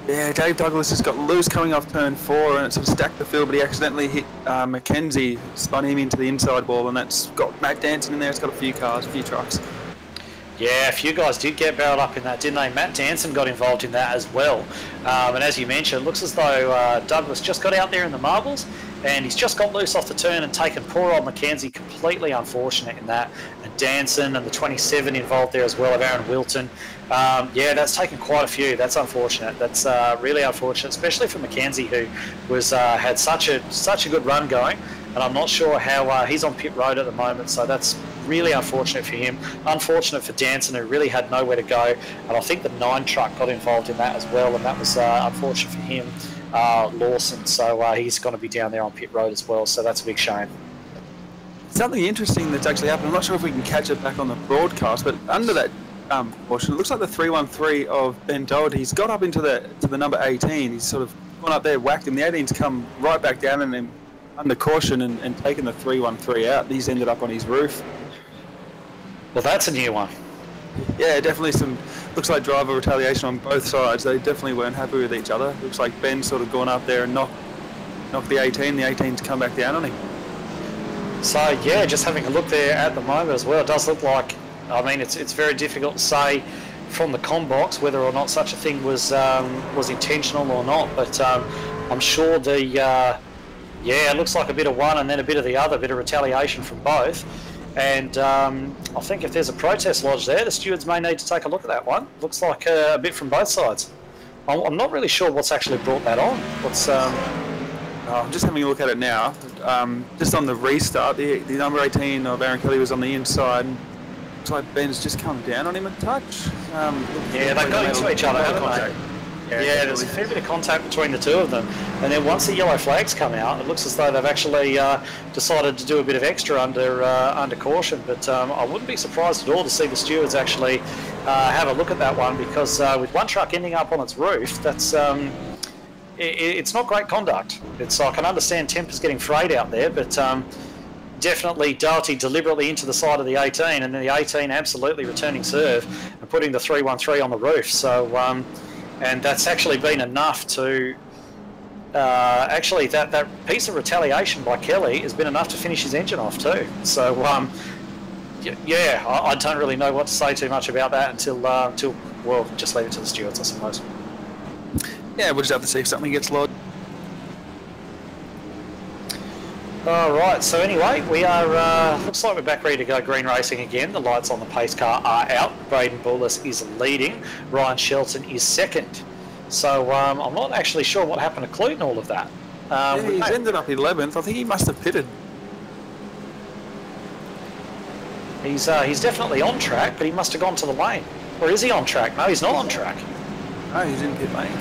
Yeah, Dave Douglas has got loose coming off turn 4, and it sort of stacked the field, but he accidentally hit Mackenzie, spun him into the inside wall, and that's got Matt Danson in there. It's got a few cars, a few trucks. Yeah, a few guys did get barreled up in that, didn't they? Matt Danson got involved in that as well. And as you mentioned, it looks as though Douglas just got out there in the marbles, and he's just got loose off the turn and taken poor old Mackenzie. Completely unfortunate in that. And Danson and the 27 involved there as well of Aaron Wilton. Yeah, that's taken quite a few. That's unfortunate. That's really unfortunate, especially for Mackenzie, who was had such a good run going. And I'm not sure how he's on pit road at the moment, so that's really unfortunate for him. Unfortunate for Danson, who really had nowhere to go. And I think the 9 truck got involved in that as well, and that was unfortunate for him, Lawson. So he's going to be down there on pit road as well, so that's a big shame. Something interesting that's actually happened, I'm not sure if we can catch it back on the broadcast, but under that portion, it looks like the 313 of Ben Doherty, he's got up into the number 18. He's sort of gone up there, whacked him. The 18's come right back down and then under caution and taken the 313 out. He's ended up on his roof. Well, that's a new one. Yeah, definitely looks like driver retaliation on both sides. They definitely weren't happy with each other. Looks like Ben's sort of gone up there and knocked the 18. The 18's come back down on him. So, yeah, just having a look there at the moment as well, it does look like, I mean, it's very difficult to say from the comm box whether or not such a thing was intentional or not, but I'm sure it looks like a bit of one and then a bit of the other, a bit of retaliation from both. And I think if there's a protest lodge there, the stewards may need to take a look at that one. Looks like a bit from both sides. I'm not really sure what's actually brought that on. I'm just having a look at it now. just on the restart, the number 18 of Aaron Kelly was on the inside. Looks like Ben's just come down on him a touch. Yeah, they got into each other, haven't they? Yeah, there's a fair bit of contact between the two of them. And then once the yellow flags come out, it looks as though they've actually decided to do a bit of extra under caution. But I wouldn't be surprised at all to see the stewards actually have a look at that one, because with one truck ending up on its roof, that's it's not great conduct. I can understand tempers getting frayed out there, but definitely Doherty deliberately into the side of the 18, and then the 18 absolutely returning serve and putting the 313 on the roof. So. And that's actually been enough to, actually that piece of retaliation by Kelly has been enough to finish his engine off too. So, yeah, I don't really know what to say too much about that until well, just leave it to the stewards, I suppose. Yeah, we'll just have to see if something gets lodged. All right, so anyway, we are, looks like we're back ready to go green racing again. The lights on the pace car are out. Braden Bullis is leading. Ryan Shelton is second. So I'm not actually sure what happened to Clute and all of that. He's ended up 11th. I think he must have pitted. He's definitely on track, but he must have gone to the lane. Or is he on track? No, he's not on track. No, he's in pit lane.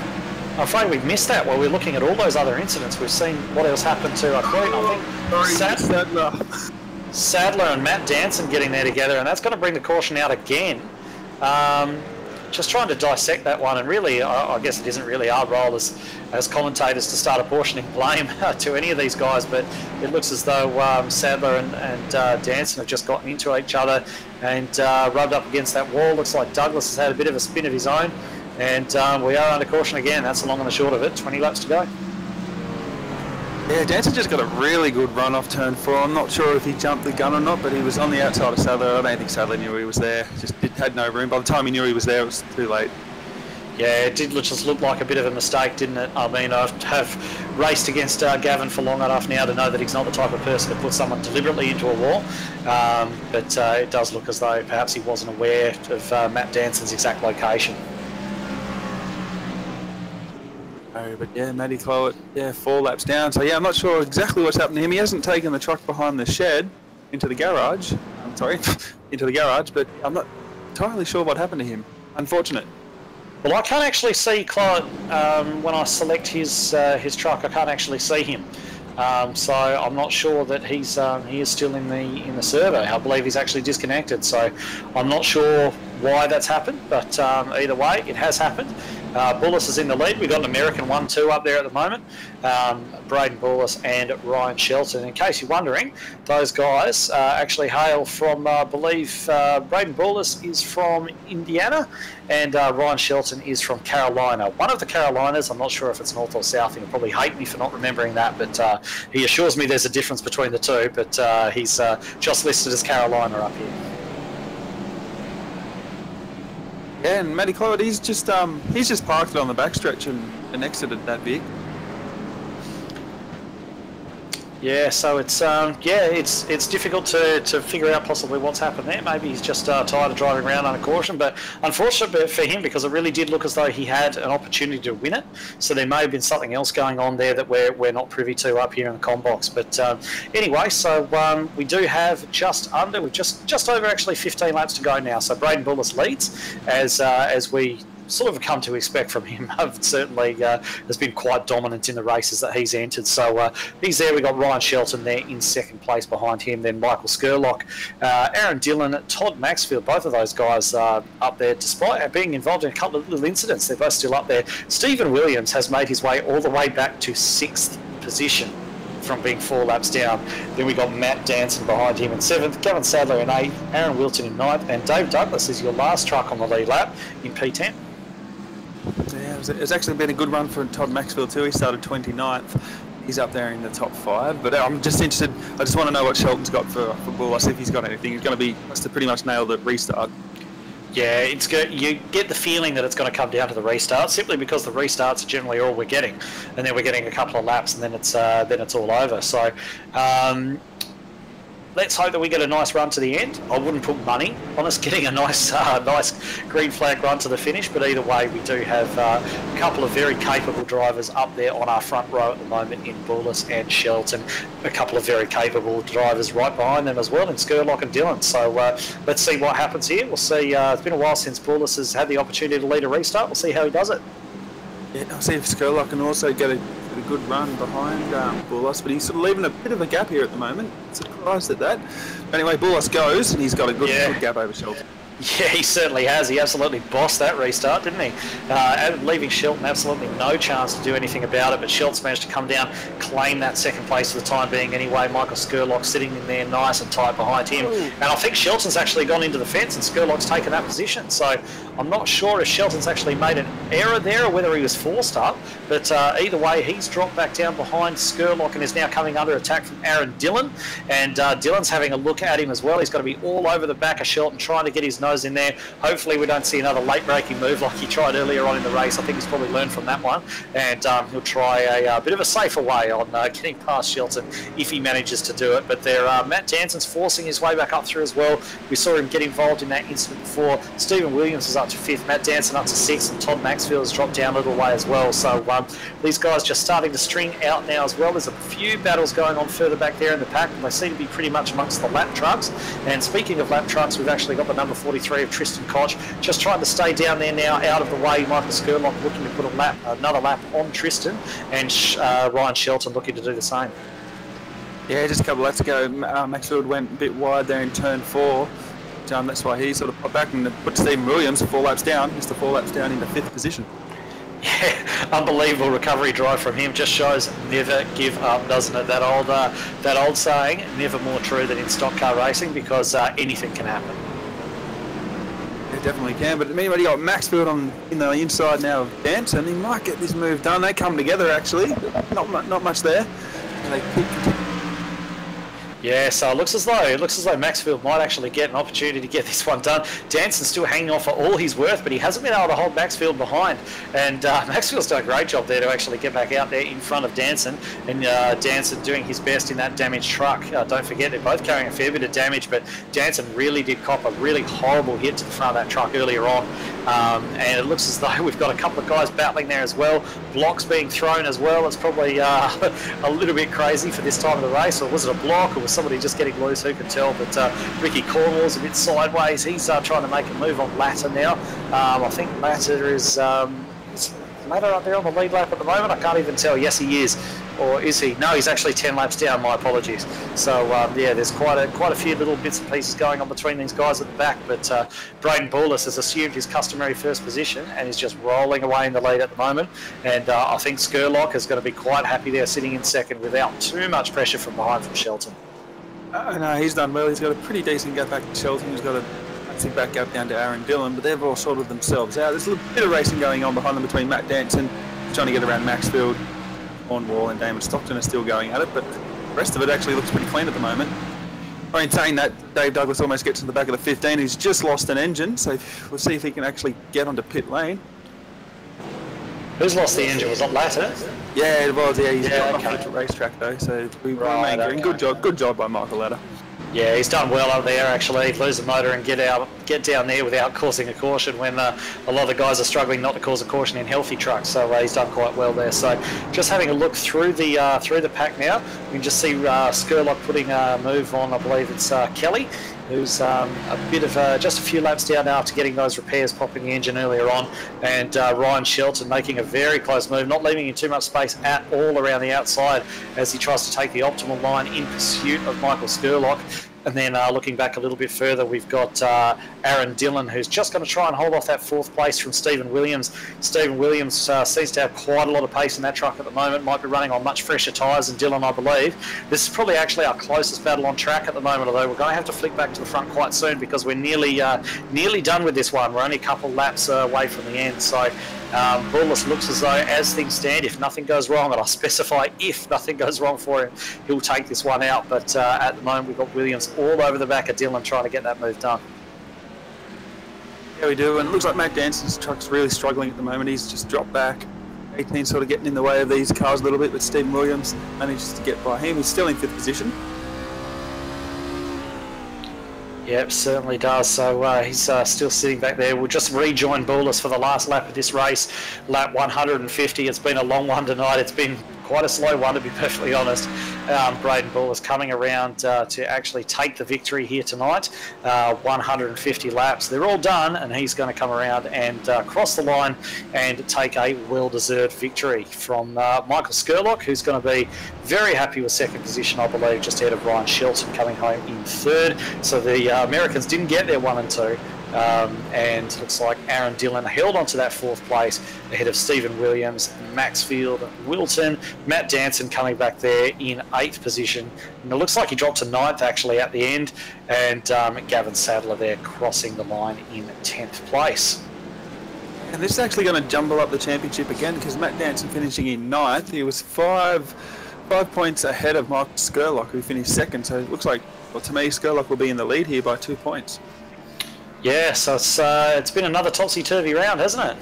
I'm afraid we've missed that while we're looking at all those other incidents. We've seen what else happened to Clute. I think Sadler and Matt Danson getting there together, and that's going to bring the caution out again. Just trying to dissect that one, and really, I guess it isn't really our role as commentators to start apportioning blame to any of these guys, but it looks as though Sadler and Danson have just gotten into each other and rubbed up against that wall. Looks like Douglas has had a bit of a spin of his own. And we are under caution again. That's the long and the short of it. 20 laps to go. Yeah, Danson just got a really good run off turn 4. I'm not sure if he jumped the gun or not, but he was on the outside of Sadler. I don't think Sadler knew he was there. Had no room. By the time he knew he was there, it was too late. Yeah, it did just look like a bit of a mistake, didn't it? I mean, I have raced against Gavin for long enough now to know that he's not the type of person to put someone deliberately into a wall. But it does look as though perhaps he wasn't aware of Matt Danson's exact location. But yeah, Matty Clowett, 4 laps down. So yeah, I'm not sure exactly what's happened to him. He hasn't taken the truck behind the shed into the garage. I'm sorry, into the garage, but I'm not entirely sure what happened to him. Unfortunate. Well, I can't actually see Clowett when I select his truck. I can't actually see him. So I'm not sure that he is still in the survey. I believe he's actually disconnected. So I'm not sure why that's happened, but either way, it has happened. Bullis is in the lead. We've got an American 1-2 up there at the moment. Braden Bullis and Ryan Shelton. In case you're wondering, those guys actually hail from, I believe, Braden Bullis is from Indiana and Ryan Shelton is from Carolina. One of the Carolinas, I'm not sure if it's north or south. He'll probably hate me for not remembering that, but he assures me there's a difference between the two, but he's just listed as Carolina up here. Yeah, and Matty Clowett, he's just parked it on the backstretch and exited that big. Yeah, so it's it's difficult to figure out possibly what's happened there. Maybe he's just tired of driving around under caution, but unfortunately for him, because it really did look as though he had an opportunity to win it. So there may have been something else going on there that we're not privy to up here in the comm box. But anyway, so we do have we've just over actually 15 laps to go now. So Braden Bullis leads as we sort of come to expect from him. Certainly has been quite dominant in the races that he's entered. So he's there. We've got Ryan Shelton there in second place behind him, then Michael Skurlock, Aaron Dillon, Todd Maxfield, both of those guys up there. Despite being involved in a couple of little incidents, they're both still up there. Stephen Williams has made his way all the way back to 6th position from being 4 laps down. Then we got Matt Danson behind him in 7th, Gavin Sadler in 8th, Aaron Wilton in 9th, and Dave Douglas is your last truck on the lead lap in P10. Yeah, it's actually been a good run for Todd Maxfield too. He started 29th. He's up there in the top 5. But I'm just interested. I just want to know what Shelton's got for Bull. I see if he's got anything. He's going to must have pretty much nailed the restart. Yeah, it's good. You get the feeling that it's going to come down to the restart, simply because the restarts are generally all we're getting, and then we're getting a couple of laps, and then it's all over. So. let's hope that we get a nice run to the end. I wouldn't put money on us getting a nice green flag run to the finish, but either way, we do have a couple of very capable drivers up there on our front row at the moment in Bullis and Shelton. A couple of very capable drivers right behind them as well in Skurlock and Dillon. So let's see what happens here. We'll see. It's been a while since Bullis has had the opportunity to lead a restart. We'll see how he does it. Yeah, I'll see if Skurlock can also get a good run behind Bullis, but he's sort of leaving a bit of a gap here at the moment. Surprised at that. Anyway, Bullis goes, and he's got a good gap over Shelton. Yeah, he certainly has. He absolutely bossed that restart, didn't he? Leaving Shelton absolutely no chance to do anything about it, but Shelton's managed to come down, claim that second place for the time being anyway. Michael Skurlock sitting in there nice and tight behind him. Ooh. And I think Shelton's actually gone into the fence and Skurlock's taken that position. So I'm not sure if Shelton's actually made an error there or whether he was forced up, but either way, he's dropped back down behind Skurlock and is now coming under attack from Aaron Dillon. And Dillon's having a look at him as well. He's got to be all over the back of Shelton, trying to get his nose in there. Hopefully we don't see another late braking move like he tried earlier on in the race. I think he's probably learned from that one, and he'll try a bit of a safer way on getting past Shelton if he manages to do it. But there, Matt Danson's forcing his way back up through as well. We saw him get involved in that incident before. Stephen Williams is up to 5th, Matt Danson up to 6th, and Todd Maxfield has dropped down a little way as well. So these guys just starting to string out now as well. There's a few battles going on further back there in the pack, and they seem to be pretty much amongst the lap trucks. And speaking of lap trucks, we've actually got the number 43 of Tristan Koch just trying to stay down there now, out of the way. Michael Skurlock looking to put another lap on Tristan, and Ryan Shelton looking to do the same. Yeah, just a couple of laps ago, Maxfield went a bit wide there in turn 4. That's why he sort of popped back and put Stephen Williams 4 laps down. He's 4 laps down in the 5th position. Yeah, unbelievable recovery drive from him. Just shows never give up, doesn't it? That old saying, never more true than in stock car racing, because anything can happen. It definitely can, but anyway, you got Maxfield on the inside now of Danson. He might get this move done. They come together actually. Not much there. And they keep continuing. Yeah, so it looks as though Maxfield might actually get an opportunity to get this one done. Danson's still hanging on for all he's worth, but he hasn't been able to hold Maxfield behind. And Maxfield's done a great job there to actually get back out there in front of Danson. And Danson doing his best in that damaged truck. Don't forget, they're both carrying a fair bit of damage, but Danson really did cop a really horrible hit to the front of that truck earlier on. And it looks as though we've got a couple of guys battling there as well. Blocks being thrown as well. It's probably a little bit crazy for this time of the race. Or was it a block, or was somebody just getting loose? Who can tell? But Ricky Cornwall's a bit sideways. He's trying to make a move on Latter now. I think Latter is Latter up there on the lead lap at the moment. I can't even tell. Yes, he is. Or is he? No, he's actually 10 laps down. My apologies. So yeah, there's quite a few little bits and pieces going on between these guys at the back. But Braden Bullis has assumed his customary first position and is just rolling away in the lead at the moment. And I think Skurlock is going to be quite happy there, sitting in second without too much pressure from behind from Shelton. No, he's done well. He's got a pretty decent gap back to Shelton. He's got a back gap down to Aaron Dillon, but they've all sorted themselves out. There's a little bit of racing going on behind them between Matt Danson trying to get around Maxfield. Cornwall and Damon Stockton are still going at it, but the rest of it actually looks pretty clean at the moment. I mean, saying that, Dave Douglas almost gets to the back of the 15. He's just lost an engine, so we'll see if he can actually get onto pit lane. Who's lost the engine? Was it Latter? Yeah, it was. Yeah, he's got off the racetrack though, so we remain green. Good job by Michael Latter. Yeah, he's done well up there actually. Lose the motor and get down there without causing a caution when a lot of the guys are struggling not to cause a caution in healthy trucks. So he's done quite well there. So just having a look through the pack now, we can just see Skurlock putting a move on. I believe it's Kelly, who's a bit of just a few laps down after getting those repairs, popping the engine earlier on, and Ryan Shelton making a very close move, not leaving him too much space at all around the outside as he tries to take the optimal line in pursuit of Michael Skurlock. And then looking back a little bit further, we've got Aaron Dillon, who's just going to try and hold off that 4th place from Stephen Williams. Stephen Williams seems to have quite a lot of pace in that truck at the moment, might be running on much fresher tyres than Dillon, I believe. This is probably actually our closest battle on track at the moment, although we're going to have to flick back to the front quite soon because we're nearly done with this one. We're only a couple laps away from the end. So Bullis looks as though, as things stand, if nothing goes wrong, and I'll specify if nothing goes wrong for him, he'll take this one out. But at the moment, we've got Williams all over the back of Dillon trying to get that move done. Yeah, we do, and it looks like Matt Danson's truck's really struggling at the moment. He's just dropped back. 18 sort of getting in the way of these cars a little bit, but Stephen Williams manages to get by him. He's still in 5th position. Yep, certainly does. So he's still sitting back there. We'll just rejoin Boulis for the last lap of this race, lap 150. It's been a long one tonight. It's been quite a slow one, to be perfectly honest. Braden Boulis coming around to actually take the victory here tonight. 150 laps. They're all done, and he's going to come around and cross the line and take a well-deserved victory from Michael Skurlock, who's going to be very happy with second position, I believe, just ahead of Ryan Shelton coming home in third. So the Americans didn't get their 1 and 2. And looks like Aaron Dillon held on to that fourth place ahead of Stephen Williams, Maxfield, Wilton, Matt Danson coming back there in 8th position. And it looks like he dropped to 9th actually at the end, and Gavin Sadler there crossing the line in 10th place. And this is actually going to jumble up the championship again, because Matt Danson finishing in 9th, he was five points ahead of Michael Skurlock, who finished 2nd. So it looks like, well, to me, Skurlock will be in the lead here by 2 points. Yeah, so it's been another topsy-turvy round, hasn't it?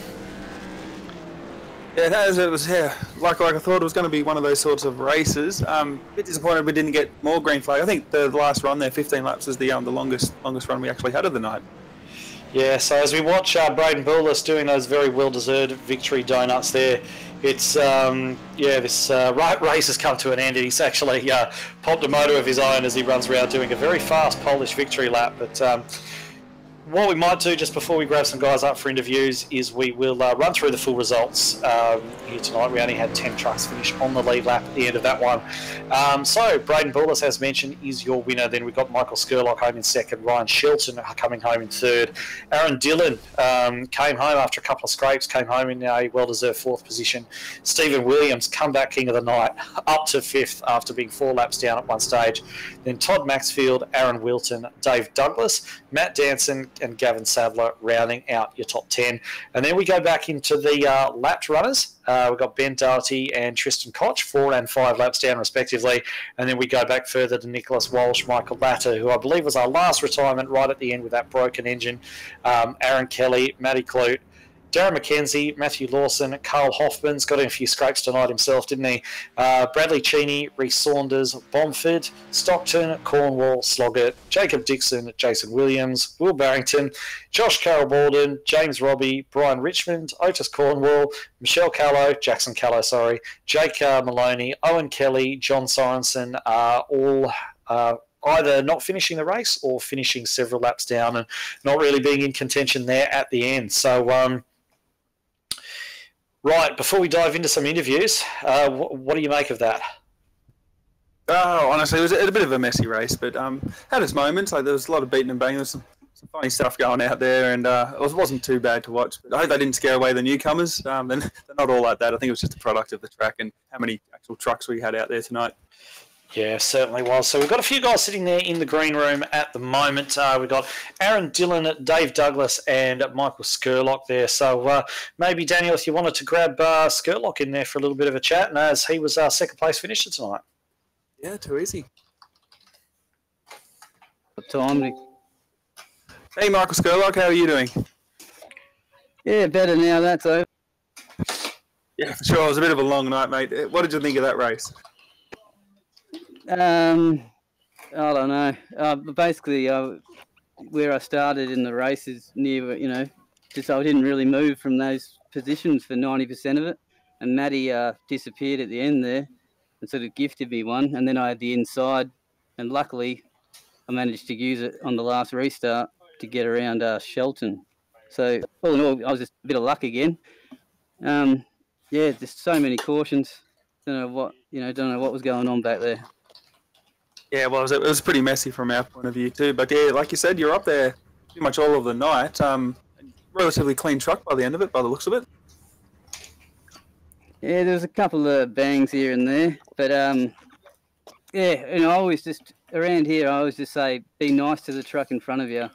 Yeah, it has. It was, yeah, like I thought it was going to be one of those sorts of races. A bit disappointed we didn't get more green flag. I think the last run there, 15 laps, is the longest run we actually had of the night. Yeah, so as we watch Braden Boulis doing those very well-deserved victory donuts there, it's, this race has come to an end, and he's actually popped a motor of his own as he runs around doing a very fast Polish victory lap. But what we might do just before we grab some guys up for interviews is we will run through the full results here tonight. We only had 10 trucks finish on the lead lap at the end of that one. So Braden Boulis, as mentioned, is your winner. Then we've got Michael Skurlock home in 2nd, Ryan Shelton coming home in 3rd. Aaron Dillon came home after a couple of scrapes, came home in a well-deserved 4th position. Stephen Williams, comeback king of the night, up to 5th after being 4 laps down at one stage. Then Todd Maxfield, Aaron Wilton, Dave Douglas, Matt Danson, and Gavin Sadler rounding out your top 10. And then we go back into the lapped runners. We've got Ben Doherty and Tristan Koch, 4 and 5 laps down respectively. And then we go back further to Nicholas Walsh, Michael Latter, who I believe was our last retirement right at the end with that broken engine. Aaron Kelly, Matty Clute, Darren McKenzie, Matthew Lawson, Carl Hoffman's got in a few scrapes tonight himself, didn't he? Bradley Cheney, Rhys Saunders, Bomford, Stockton, Cornwall, Sloggett, Jacob Dixon, Jason Williams, Will Barrington, Josh Carroll-Baldwin, James Robbie, Brian Richmond, Otis Cornwall, Michelle Jackson Callow, Jake Maloney, Owen Kelly, John Sorensen are all either not finishing the race or finishing several laps down and not really being in contention there at the end. So, right, before we dive into some interviews, what do you make of that? Oh, honestly, it was a bit of a messy race, but had its moments. Like, there was a lot of beating and banging. There was some funny stuff going out there, and it wasn't too bad to watch. But I hope they didn't scare away the newcomers. They're not all like that. I think it was just a product of the track and how many actual trucks we had out there tonight. Yeah, certainly was. So we've got a few guys sitting there in the green room at the moment. We've got Aaron Dillon, Dave Douglas, and Michael Skurlock there. So maybe, Daniel, if you wanted to grab Skurlock in there for a little bit of a chat, and as he was our second place finisher tonight. Yeah, too easy. What time? Hey, Michael Skurlock, how are you doing? Yeah, better now, that's over. Yeah, for sure. It was a bit of a long night, mate. What did you think of that race? I don't know. Basically, where I started in the race is near, just I didn't really move from those positions for 90% of it. And Matty disappeared at the end there and sort of gifted me one. And then I had the inside, and luckily I managed to use it on the last restart to get around Shelton. So all in all, I was just a bit of luck again. Yeah, just so many cautions. Don't know what was going on back there. Yeah, well, it was pretty messy from our point of view too. But yeah, like you said, you're up there pretty much all of the night. Relatively clean truck by the end of it, by the looks of it. Yeah, there was a couple of bangs here and there, but yeah, I always just around here, I always just say, be nice to the truck in front of you,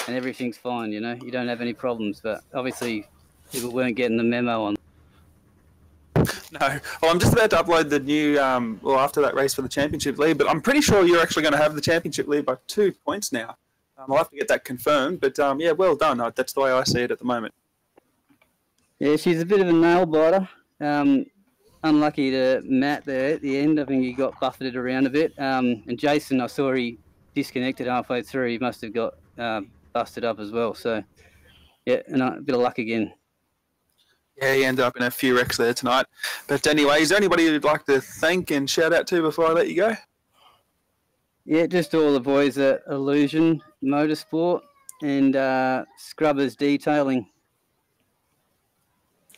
and everything's fine. You don't have any problems. But obviously, people weren't getting the memo on. No. Well, I'm just about to upload the new, after that race for the championship lead, but I'm pretty sure you're actually going to have the championship lead by 2 points now. I'll have to get that confirmed, but yeah, well done. That's the way I see it at the moment. Yeah, she's a bit of a nail biter. Unlucky to Matt there at the end. I think he got buffeted around a bit. And Jason, I saw he disconnected halfway through. He must have got busted up as well. So, yeah, and a bit of luck again. Yeah, he ended up in a few wrecks there tonight. But anyway, is there anybody you'd like to thank and shout out to before I let you go? Yeah, just all the boys at Illusion Motorsport and Scrubbers Detailing.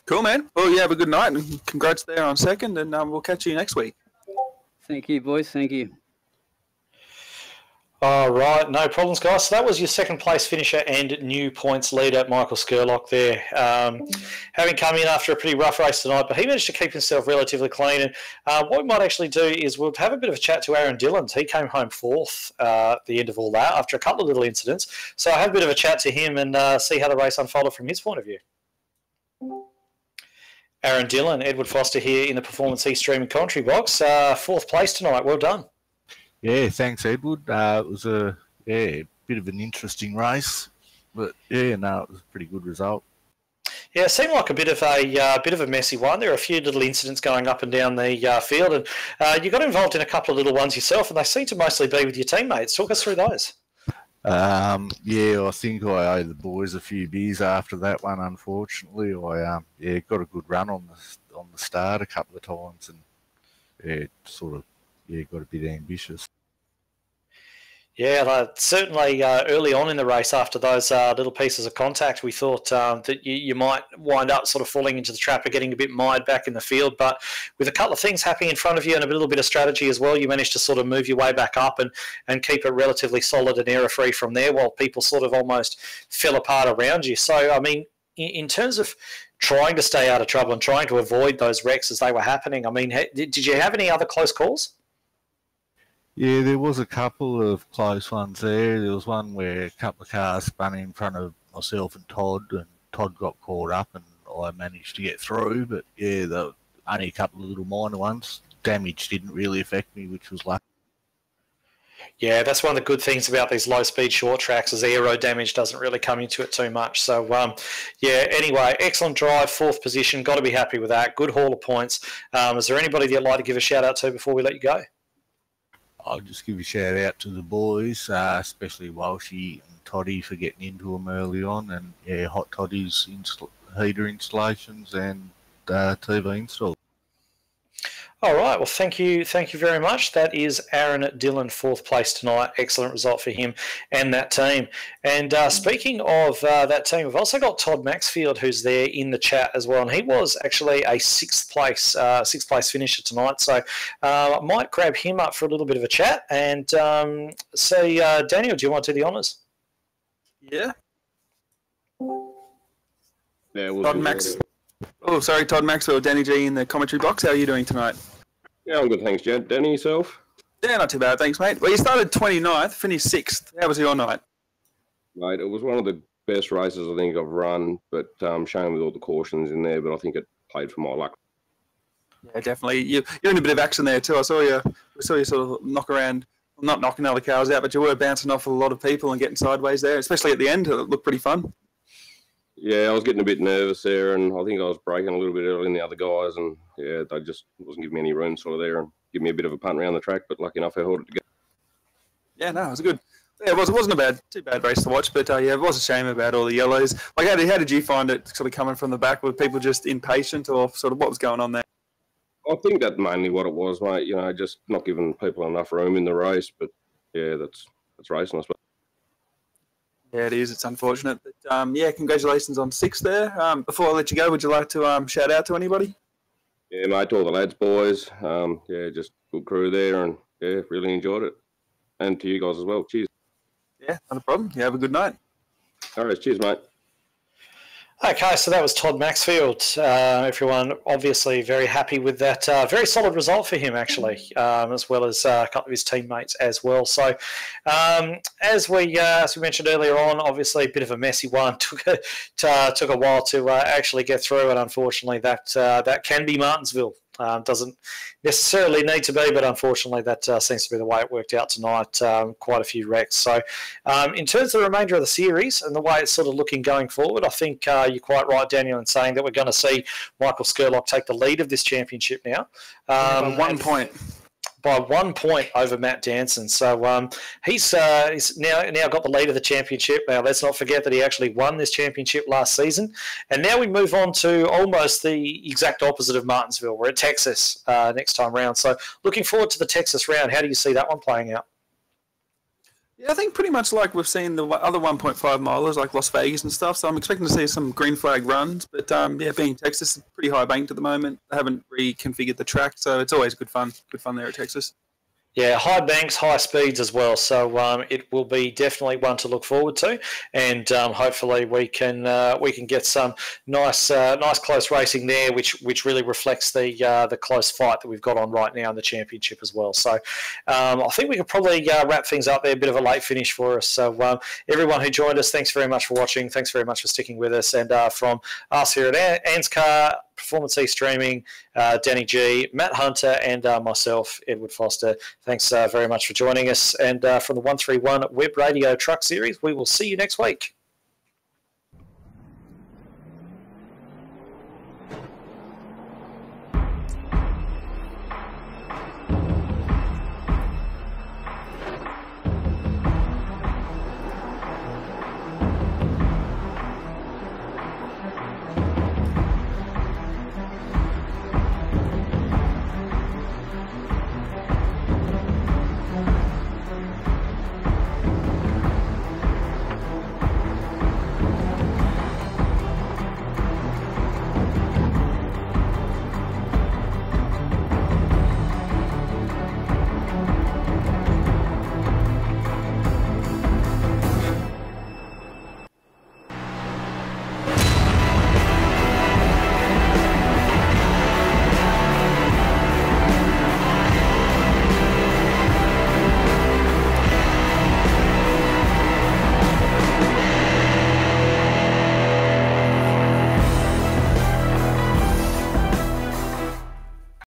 Cool, man. Well, you have a good night, and congrats there on second, and we'll catch you next week. Thank you, boys. Thank you. All right, no problems, guys. So that was your second place finisher and new points leader, Michael Skurlock there. Having come in after a pretty rough race tonight, but he managed to keep himself relatively clean. And what we might actually do is we'll have a bit of a chat to Aaron Dillon. He came home fourth at the end of all that after a couple of little incidents. So I'll have a bit of a chat to him and see how the race unfolded from his point of view. Aaron Dillon, Edward Foster here in the Performance East streaming commentary box. Fourth place tonight. Well done. Yeah, thanks, Edward. It was a bit of an interesting race, but it was a pretty good result. Yeah, it seemed like a bit of a messy one. There are a few little incidents going up and down the field, and you got involved in a couple of little ones yourself, and they seem to mostly be with your teammates. Talk us through those. I think I owe the boys a few beers after that one. Unfortunately, I got a good run on the start a couple of times, and got a bit ambitious. Yeah, certainly early on in the race after those little pieces of contact, we thought that you might wind up sort of falling into the trap of getting a bit mired back in the field. But with a couple of things happening in front of you and a little bit of strategy as well, you managed to sort of move your way back up and keep it relatively solid and error-free from there while people sort of almost fell apart around you. So, I mean, in terms of trying to stay out of trouble and trying to avoid those wrecks as they were happening, I mean, did you have any other close calls? Yeah, there was a couple of close ones there. There was one where a couple of cars spun in front of myself and Todd got caught up and I managed to get through. But yeah, there were only a couple of little minor ones. Damage didn't really affect me, which was lucky. Yeah, that's one of the good things about these low-speed short tracks is aero damage doesn't really come into it too much. So, anyway, excellent drive, fourth position. Got to be happy with that. Good haul of points. Is there anybody that you'd like to give a shout-out to before we let you go? I'll just give a shout out to the boys, especially Walshy and Toddy for getting into them early on, and Hot Toddy's heater installations and TV install. All right. Well, thank you very much. That is Aaron Dillon, fourth place tonight. Excellent result for him and that team. And speaking of that team, we've also got Todd Maxfield, who's there in the chat as well, and he was actually a sixth place finisher tonight. So I might grab him up for a little bit of a chat and see. Daniel, do you want to do the honours? Yeah. Yeah. We'll Todd Maxwell, Danny G in the commentary box. How are you doing tonight? Yeah, I'm good, thanks, Jed. Danny, yourself? Yeah, not too bad, thanks, mate. Well, you started 29th, finished 6th. How was your night? Mate, it was one of the best races I think I've run, but shame with all the cautions in there, but I think it played for my luck. Yeah, definitely. You're in a bit of action there too. We saw you sort of knock around, not knocking other cars out, but you were bouncing off a lot of people and getting sideways there, especially at the end. It looked pretty fun. Yeah, I was getting a bit nervous there, and I think I was braking a little bit early than the other guys, and yeah, they just wasn't giving me any room sort of there and give me a bit of a punt around the track, but lucky enough I held it together. Yeah, no, it was good. Yeah, it wasn't too bad race to watch, but it was a shame about all the yellows. Like, how did you find it sort of coming from the back? Were people just impatient, or sort of what was going on there? I think that's mainly what it was, mate. You know, just not giving people enough room in the race, but yeah, that's racing, I suppose. Yeah, it is. It's unfortunate. But, congratulations on 6th there. Before I let you go, would you like to shout out to anybody? Yeah, mate, to all the lads, boys. Just good crew there, and yeah, really enjoyed it. And to you guys as well. Cheers. Yeah, not a problem. You have a good night. All right, cheers, mate. Okay, so that was Todd Maxfield. Everyone obviously very happy with that. Very solid result for him, actually, as well as a couple of his teammates as well. So, as we mentioned earlier on, obviously a bit of a messy one. Took a while to actually get through, and unfortunately that can be Martinsville. Doesn't necessarily need to be, but unfortunately that seems to be the way it worked out tonight. Quite a few wrecks. So in terms of the remainder of the series and the way it's sort of looking going forward, I think you're quite right, Daniel, in saying that we're going to see Michael Skurlock take the lead of this championship now. By 1 point. by 1 point over Matt Danson. So he's now got the lead of the championship. Now, let's not forget that he actually won this championship last season. And now we move on to almost the exact opposite of Martinsville. We're at Texas next time round. So looking forward to the Texas round. How do you see that one playing out? Yeah, I think pretty much like we've seen the other 1.5 milers like Las Vegas and stuff. So I'm expecting to see some green flag runs. But yeah, being Texas, it's pretty high banked at the moment. They haven't reconfigured the track, so it's always good fun. Good fun there at Texas. Yeah, high banks, high speeds as well. So it will be definitely one to look forward to, and hopefully we can get some nice close racing there, which really reflects the close fight that we've got on right now in the championship as well. So I think we could probably wrap things up there. A bit of a late finish for us. So everyone who joined us, thanks very much for watching. Thanks very much for sticking with us. And from us here at ANZCAR, Performance E-Streaming, Danny G, Matt Hunter, and myself, Edward Foster. Thanks very much for joining us. And from the 131 Web Radio Truck Series, we will see you next week.